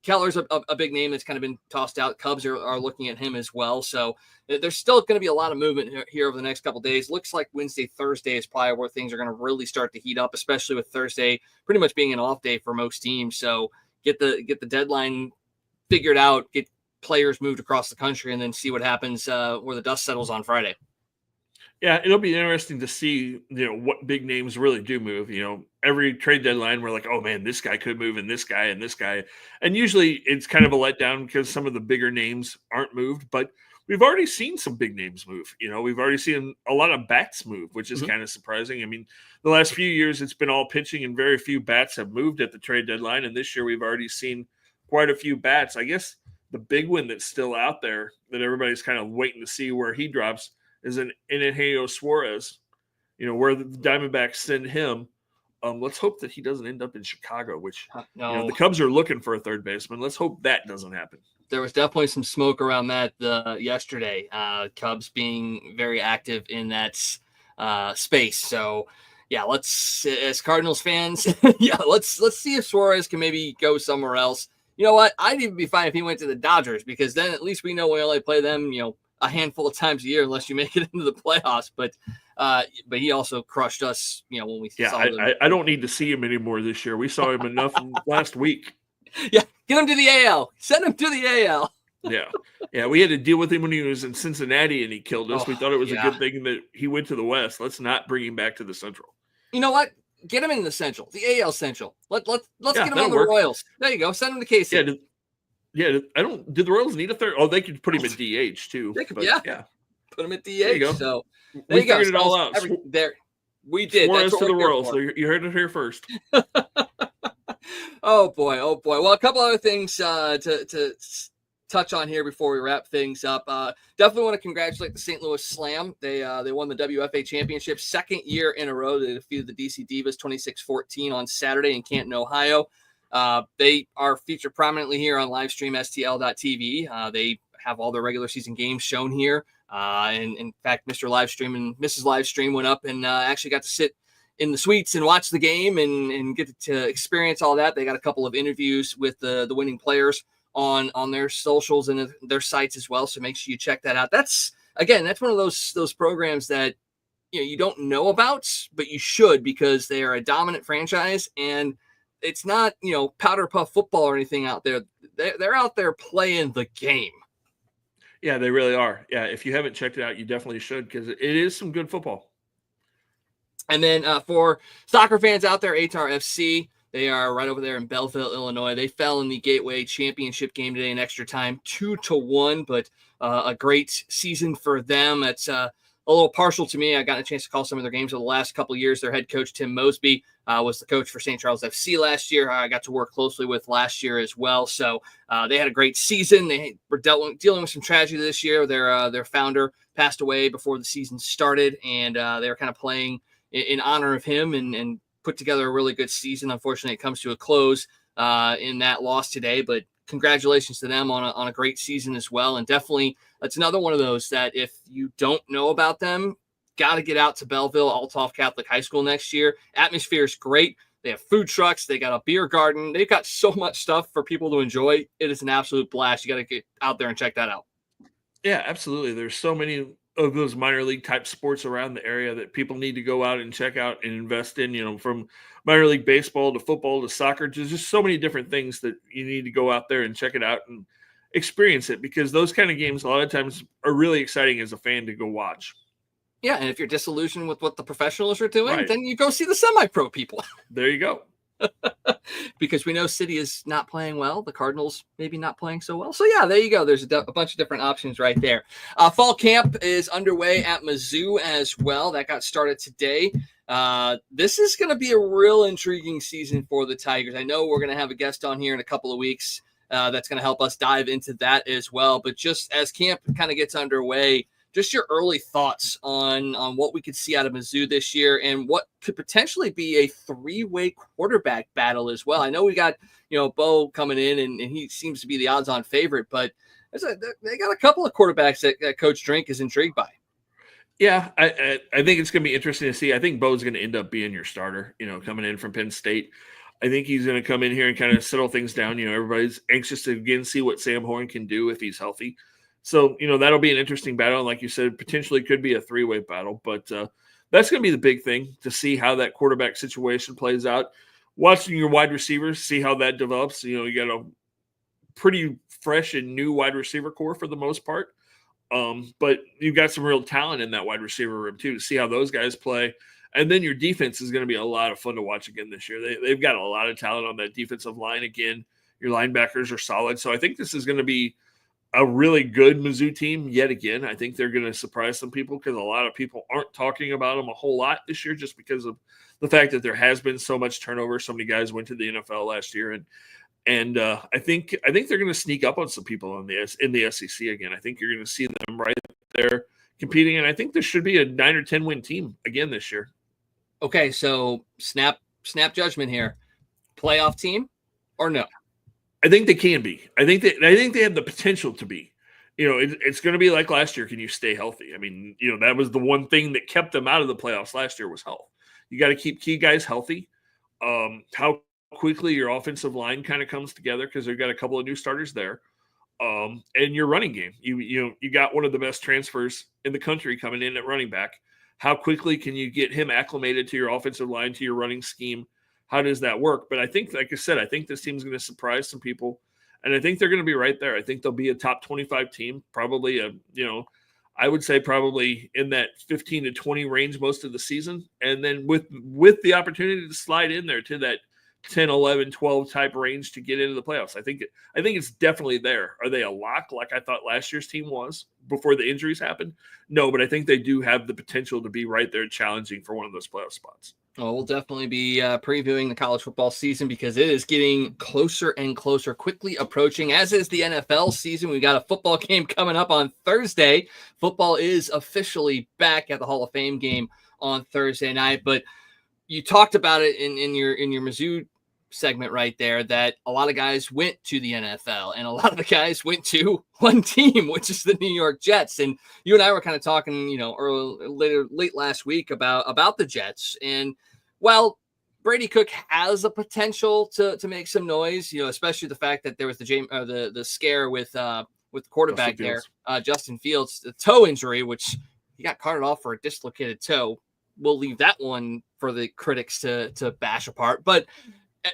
Keller's a big name that's kind of been tossed out. Cubs are looking at him as well. So there's still going to be a lot of movement here over the next couple of days. Looks like Wednesday, Thursday is probably where things are going to really start to heat up, especially with Thursday pretty much being an off day for most teams. So get the deadline figured out, get players moved across the country, and then see what happens where the dust settles on Friday. Yeah, it'll be interesting to see, what big names really do move. Every trade deadline, we're like, oh man, this guy could move, and this guy, and this guy. And usually it's kind of a letdown because some of the bigger names aren't moved, but we've already seen some big names move. We've already seen a lot of bats move, which is kind of surprising. I mean, the last few years it's been all pitching and very few bats have moved at the trade deadline. And this year we've already seen quite a few bats. I guess the big one that's still out there that everybody's kind of waiting to see where he drops is an Eugenio Suarez, where the Diamondbacks send him. Let's hope that he doesn't end up in Chicago, which the Cubs are looking for a third baseman. Let's hope that doesn't happen. There was definitely some smoke around that yesterday. Cubs being very active in that space. So, let's as Cardinals fans, let's see if Suarez can maybe go somewhere else. You know what? I'd even be fine if he went to the Dodgers, because then at least we know we only play them, a handful of times a year unless you make it into the playoffs. But he also crushed us, when we saw them. I don't need to see him anymore this year. We saw him enough last week. Yeah, get him to the AL. Send him to the AL. Yeah. We had to deal with him when he was in Cincinnati and he killed us. We thought it was a good thing that he went to the West. Let's not bring him back to the Central. You know what? Get him in the Central, the AL Central. Let's get him on the work. Royals. There you go. Send him to KC. Did the Royals need a third? Oh, they could put him at DH too. Put him at DH. There you go. So we figured it all out. We did. That's what to the Royals. So you heard it here first. Oh boy. Well, a couple other things to touch on here before we wrap things up. Definitely want to congratulate the St. Louis Slam. They won the WFA championship, second year in a row. They defeated the DC Divas 26-14 on Saturday in Canton, Ohio. They are featured prominently here on livestream STL.tv. They have all their regular season games shown here. And in fact, Mr. Livestream and Mrs. Livestream went up and actually got to sit in the suites and watch the game and get to experience all that. They got a couple of interviews with the winning players on their socials and their sites as well. So make sure you check that out. That's one of those programs that you don't know about, but you should, because they are a dominant franchise and it's not, powder puff football or anything out there. They're out there playing the game. Yeah, they really are. Yeah, if you haven't checked it out, you definitely should, because it is some good football. And then for soccer fans out there, ATAR FC, they are right over there in Belleville, Illinois. They fell in the Gateway Championship game today in extra time, 2-1, but a great season for them. That's a little partial to me. I got a chance to call some of their games over the last couple of years. Their head coach, Tim Mosby, was the coach for St. Charles FC last year. I got to work closely with last year as well. So they had a great season. They were dealing with some tragedy this year. Their founder passed away before the season started, and they were kind of playing in honor of him and put together a really good season. Unfortunately, it comes to a close in that loss today, but congratulations to them on a great season as well. And definitely that's another one of those that if you don't know about them, got to get out to Belleville Althoff Catholic High School next year. Atmosphere is great. They have food trucks. They got a beer garden. They've got so much stuff for people to enjoy. It is an absolute blast. You got to get out there and check that out. Yeah, absolutely. There's so many of those minor league type sports around the area that people need to go out and check out and invest in, from minor league baseball to football to soccer. There's just so many different things that you need to go out there and check it out and experience it, because those kind of games a lot of times are really exciting as a fan to go watch. Yeah, and if you're disillusioned with what the professionals are doing, right, then you go see the semi-pro people. There you go. Because we know City is not playing well. The Cardinals maybe not playing so well. So, yeah, there you go. There's a bunch of different options right there. Fall camp is underway at Mizzou as well. That got started today. This is going to be a real intriguing season for the Tigers. I know we're going to have a guest on here in a couple of weeks that's going to help us dive into that as well. But just as camp kind of gets underway, just your early thoughts on what we could see out of Mizzou this year and what could potentially be a three-way quarterback battle as well. I know we got, Bo coming in and he seems to be the odds-on favorite, but they got a couple of quarterbacks that Coach Drink is intrigued by. Yeah, I think it's going to be interesting to see. I think Bo's going to end up being your starter, coming in from Penn State. I think he's going to come in here and kind of settle things down. Everybody's anxious to again see what Sam Horn can do if he's healthy. So, that'll be an interesting battle. And like you said, potentially could be a three-way battle. But that's going to be the big thing, to see how that quarterback situation plays out. Watching your wide receivers, see how that develops. You got a pretty fresh and new wide receiver core for the most part. But you've got some real talent in that wide receiver room too, to see how those guys play. And then your defense is going to be a lot of fun to watch again this year. They've got a lot of talent on that defensive line again. Your linebackers are solid. So I think this is going to be a really good Mizzou team yet again. I think they're going to surprise some people, because a lot of people aren't talking about them a whole lot this year, just because of the fact that there has been so much turnover. So many guys went to the NFL last year, and I think they're going to sneak up on some people in the SEC again. I think you're going to see them right there competing, and I think this should be a 9 or 10 win team again this year. Okay, so snap judgment here. Playoff team or no? I think they can be. I think they have the potential to be. It's going to be like last year. Can you stay healthy? I mean, that was the one thing that kept them out of the playoffs last year was health. You got to keep key guys healthy. How quickly your offensive line kind of comes together, because they've got a couple of new starters there. and your running game. You got one of the best transfers in the country coming in at running back. How quickly can you get him acclimated to your offensive line, to your running scheme? How does that work? But I think, like I said, I think this team's going to surprise some people, and I think they're going to be right there. I think they'll be a top 25 team, probably I would say probably in that 15 to 20 range most of the season, and then with the opportunity to slide in there to that 10, 11, 12 type range to get into the playoffs. I think it's definitely there. Are they a lock like I thought last year's team was before the injuries happened? No, but I think they do have the potential to be right there challenging for one of those playoff spots. Well, we'll definitely be previewing the college football season because it is getting closer and closer, quickly approaching, as is the NFL season. We've got a football game coming up on Thursday. Football is officially back at the Hall of Fame game on Thursday night. But you talked about it in your Mizzou segment right there, that a lot of guys went to the NFL and a lot of the guys went to one team, which is the New York Jets. And you and I were kind of talking, late last week about the Jets. And while Brady Cook has a potential to make some noise, especially the fact that there was the scare with the quarterback Justin Fields, the toe injury, which he got carted off for a dislocated toe. We'll leave that one for the critics to bash apart. But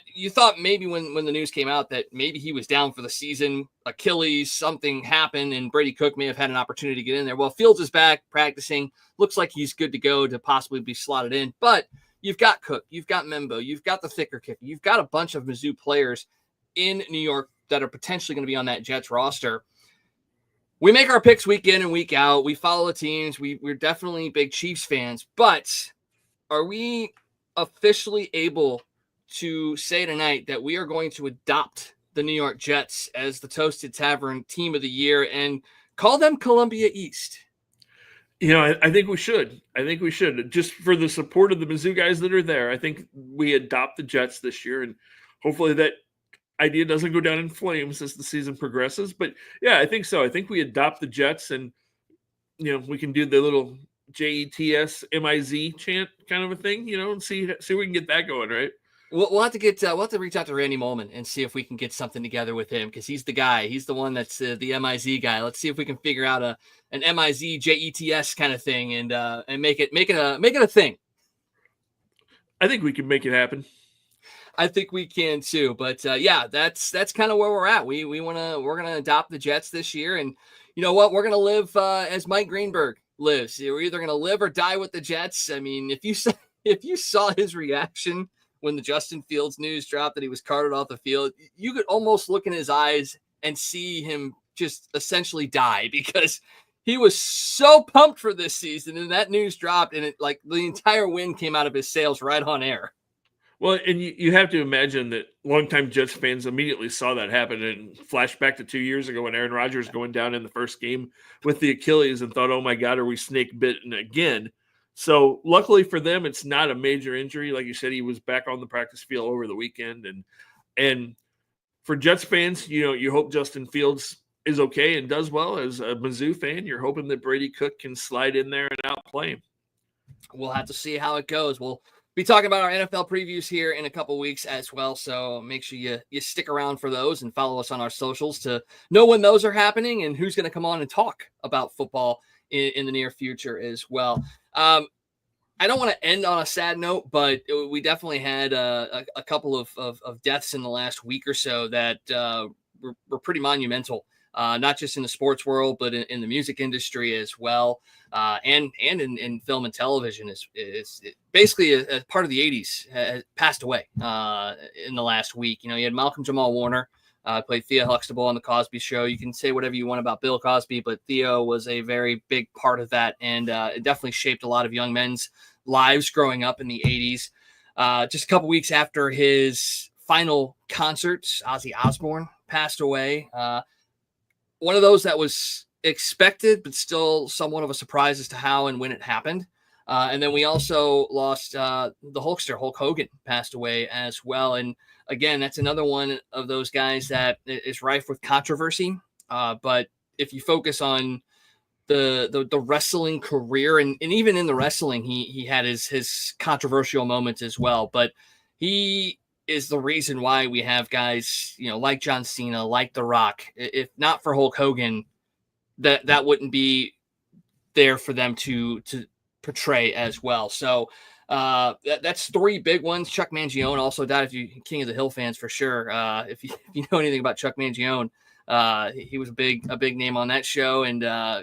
you thought maybe when the news came out that maybe he was down for the season, Achilles, something happened, and Brady Cook may have had an opportunity to get in there. Well, Fields is back practicing. Looks like he's good to go to possibly be slotted in. But you've got Cook, you've got Membo, you've got the thicker kicker, you've got a bunch of Mizzou players in New York that are potentially going to be on that Jets roster. We make our picks week in and week out. We follow the teams. We're definitely big Chiefs fans. But are we officially able to say tonight that we are going to adopt the New York Jets as the Toasted Tavern Team of the Year and call them Columbia East? I think we should. Just for the support of the Mizzou guys that are there. I think we adopt the Jets this year, and hopefully that idea doesn't go down in flames as the season progresses. But yeah, I think so. I think we adopt the Jets, and we can do the little JETS-MIZ chant kind of a thing, and see if we can get that going, right? We'll have to reach out to Randy Molman and see if we can get something together with him, because he's the guy. He's the one that's the MIZ guy. Let's see if we can figure out an MIZ JETS kind of thing and make it a thing. I think we can make it happen. I think we can too. But yeah, that's kind of where we're at. We're gonna adopt the Jets this year, and you know what? We're gonna live as Mike Greenberg lives. We're either gonna live or die with the Jets. I mean, if you saw his reaction when the Justin Fields news dropped that he was carted off the field, you could almost look in his eyes and see him just essentially die, because he was so pumped for this season, and that news dropped, and the entire wind came out of his sails right on air. Well, and you have to imagine that longtime Jets fans immediately saw that happen and flashed back to 2 years ago when Aaron Rodgers going down in the first game with the Achilles and thought, oh my God, are we snake bitten again? So luckily for them, it's not a major injury. Like you said, he was back on the practice field over the weekend. And for Jets fans, you hope Justin Fields is okay and does well. As a Mizzou fan, you're hoping that Brady Cook can slide in there and outplay him. We'll have to see how it goes. We'll be talking about our NFL previews here in a couple weeks as well. So make sure you stick around for those and follow us on our socials to know when those are happening and who's going to come on and talk about football in the near future as well. I don't want to end on a sad note, but we definitely had a couple of deaths in the last week or so that were pretty monumental, not just in the sports world, but in the music industry as well, and in film and television. Is basically a part of the 80s has passed away in the last week. You had Malcolm Jamal Warner. Played Theo Huxtable on The Cosby Show. You can say whatever you want about Bill Cosby, but Theo was a very big part of that, and it definitely shaped a lot of young men's lives growing up in the 80s. Just a couple weeks after his final concert, Ozzy Osbourne passed away. One of those that was expected, but still somewhat of a surprise as to how and when it happened. And then we also lost the Hulkster, Hulk Hogan, passed away as well. And again, that's another one of those guys that is rife with controversy. But if you focus on the wrestling career, and even in the wrestling, he had his controversial moments as well. But he is the reason why we have guys, like John Cena, like The Rock. If not for Hulk Hogan, that wouldn't be there for them to portray as well. So that's three big ones. Chuck Mangione also died. If you King of the Hill fans for sure. If you know anything about Chuck Mangione, he was a big name on that show and a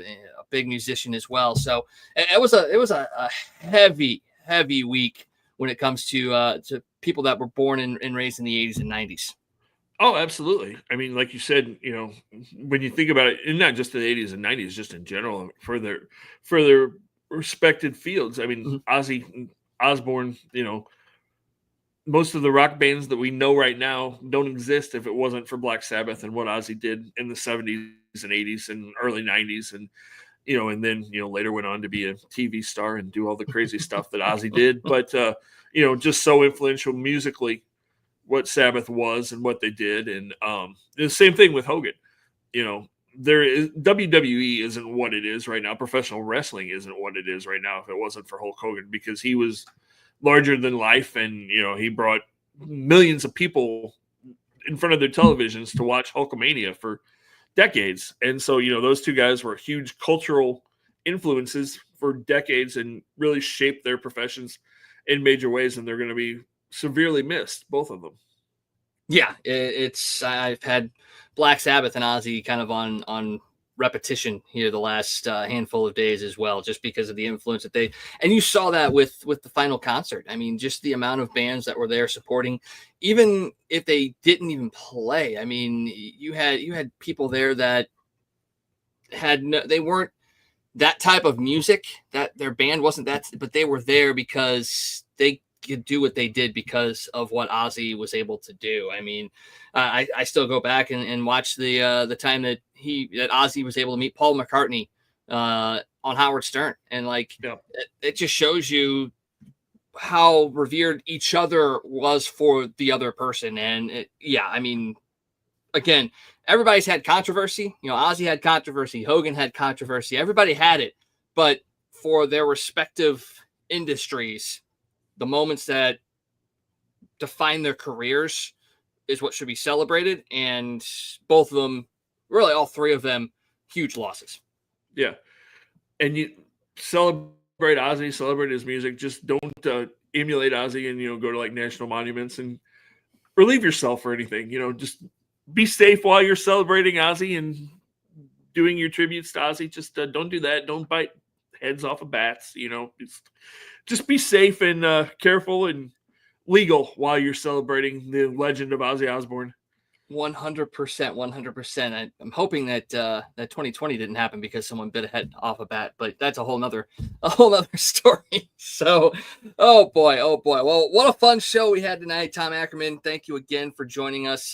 big musician as well. So it was a heavy week when it comes to people that were born and raised in the 80s and 90s. Oh, absolutely. I mean, like you said, when you think about it, and not just the 80s and 90s, just in general, for their respected fields. I mean, Ozzy Osbourne, most of the rock bands that we know right now don't exist if it wasn't for Black Sabbath and what Ozzy did in the 70s and 80s and early 90s. And, and then, later went on to be a TV star and do all the crazy stuff that Ozzy did. But, just so influential musically, what Sabbath was and what they did. And the same thing with Hogan. There is WWE isn't what it is right now. Professional wrestling isn't what it is right now if it wasn't for Hulk Hogan, because he was larger than life, and he brought millions of people in front of their televisions to watch Hulkamania for decades. And so those two guys were huge cultural influences for decades and really shaped their professions in major ways, and they're going to be severely missed, both of them. Yeah, I've had Black Sabbath and Ozzy kind of on repetition here the last handful of days as well, just because of the influence that and you saw that with the final concert. I mean, just the amount of bands that were there supporting, even if they didn't even play. I mean, you had people there that they weren't that type of music, that their band wasn't that, but they were there because they could do what they did because of what Ozzy was able to do. I mean, I still go back and watch the time that Ozzy was able to meet Paul McCartney on Howard Stern, and it just shows you how revered each other was for the other person. And I mean, again, everybody's had controversy. Ozzy had controversy, Hogan had controversy, everybody had it, but for their respective industries, the moments that define their careers is what should be celebrated. And both of them, really all three of them, huge losses. Yeah. And you celebrate Ozzy, celebrate his music. Just don't emulate Ozzy and, go to like national monuments and relieve yourself or anything. Just be safe while you're celebrating Ozzy and doing your tributes to Ozzy. Just don't do that. Don't bite heads off of bats. Just be safe and careful and legal while you're celebrating the legend of Ozzy Osbourne. 100%. I'm hoping that 2020 didn't happen because someone bit a head off a bat, but that's a whole nother story. So, oh boy. Well, what a fun show we had tonight. Tom Ackerman, thank you again for joining us.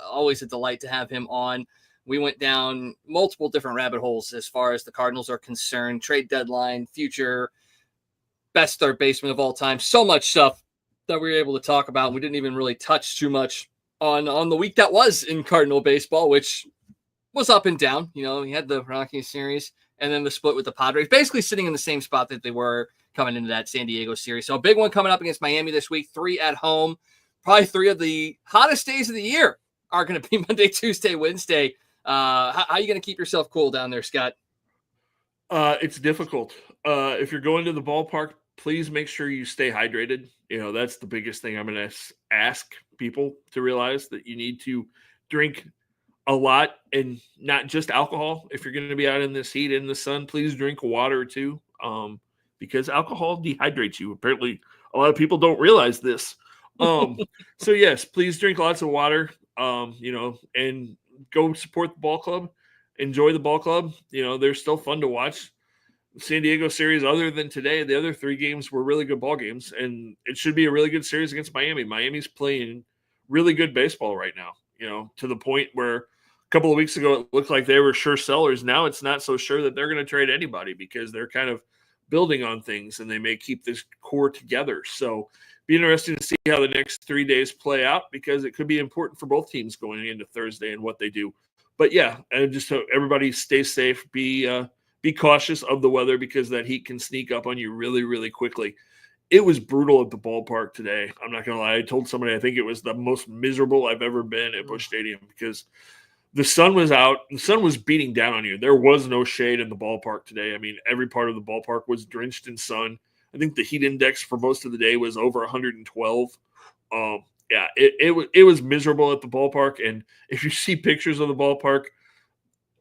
Always a delight to have him on. We went down multiple different rabbit holes as far as the Cardinals are concerned, trade deadline, future, best third baseman of all time. So much stuff that we were able to talk about. We didn't even really touch too much on the week that was in Cardinal baseball, which was up and down. You had the Rockies series and then the split with the Padres, basically sitting in the same spot that they were coming into that San Diego series. So a big one coming up against Miami this week, 3 at home. Probably 3 of the hottest days of the year are going to be Monday, Tuesday, Wednesday. How are you going to keep yourself cool down there, Scott? It's difficult. If you're going to the ballpark, please make sure you stay hydrated. That's the biggest thing I'm going to ask people to realize, that you need to drink a lot and not just alcohol. If you're going to be out in this heat, in the sun, please drink water too, because alcohol dehydrates you. Apparently, a lot of people don't realize this. So yes, please drink lots of water, and go support the ball club. Enjoy the ball club. They're still fun to watch. San Diego series, other than today, the other 3 games were really good ball games, and it should be a really good series against Miami. Miami's playing really good baseball right now, to the point where a couple of weeks ago it looked like they were sure sellers. Now it's not so sure that they're going to trade anybody, because they're kind of building on things and they may keep this core together. So be interesting to see how the next 3 days play out, because it could be important for both teams going into Thursday and what they do. But yeah, and just so everybody stay safe, be cautious of the weather, because that heat can sneak up on you really, really quickly. it was brutal at the ballpark today. I'm not going to lie. I told somebody I think it was the most miserable I've ever been at Busch Stadium because the sun was out. The sun was beating down on you. There was no shade in the ballpark today. I mean, every part of the ballpark was drenched in sun. I think the heat index for most of the day was over 112. Yeah, it was miserable at the ballpark. And if you see pictures of the ballpark,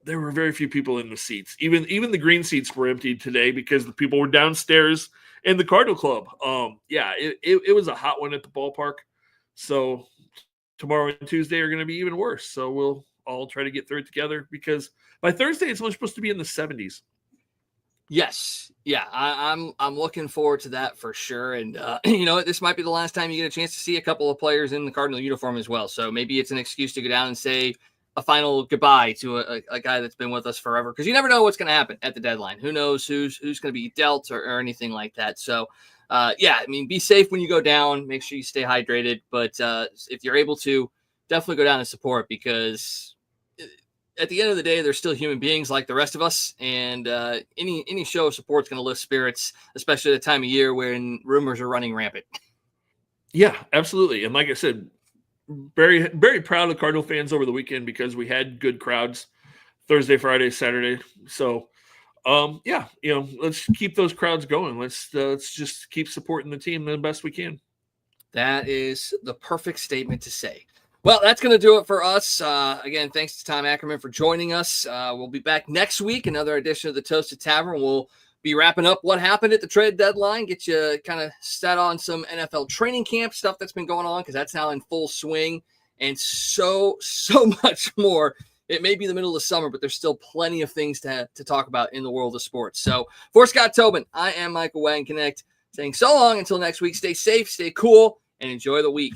there were very few people in the seats. Even the green seats were empty today because the people were downstairs in the Cardinal Club. Yeah, it was a hot one at the ballpark. So tomorrow and Tuesday are going to be even worse. So we'll all try to get through it together because by Thursday it's only supposed to be in the 70s. Yes. Yeah. I'm looking forward to that for sure. And, this might be the last time you get a chance to see a couple of players in the Cardinal uniform as well. So maybe it's an excuse to go down and say a final goodbye to a guy that's been with us forever. Cause you never know what's going to happen at the deadline. Who knows who's going to be dealt or anything like that. So, be safe when you go down, make sure you stay hydrated, but, if you're able to, definitely go down and support because at the end of the day, they're still human beings like the rest of us. And any show of support is going to lift spirits, especially at the time of year when rumors are running rampant. Yeah, absolutely. And like I said, very, very proud of Cardinal fans over the weekend because we had good crowds Thursday, Friday, Saturday. So, let's keep those crowds going. Let's just keep supporting the team the best we can. That is the perfect statement to say. Well, that's going to do it for us. Again, thanks to Tom Ackerman for joining us. We'll be back next week, another edition of the Toasted Tavern. We'll be wrapping up what happened at the trade deadline, get you kind of set on some NFL training camp stuff that's been going on because that's now in full swing, and so much more. It may be the middle of summer, but there's still plenty of things to talk about in the world of sports. So for Scott Tobin, I am Michael Wagenknecht saying so long until next week. Stay safe, stay cool, and enjoy the week.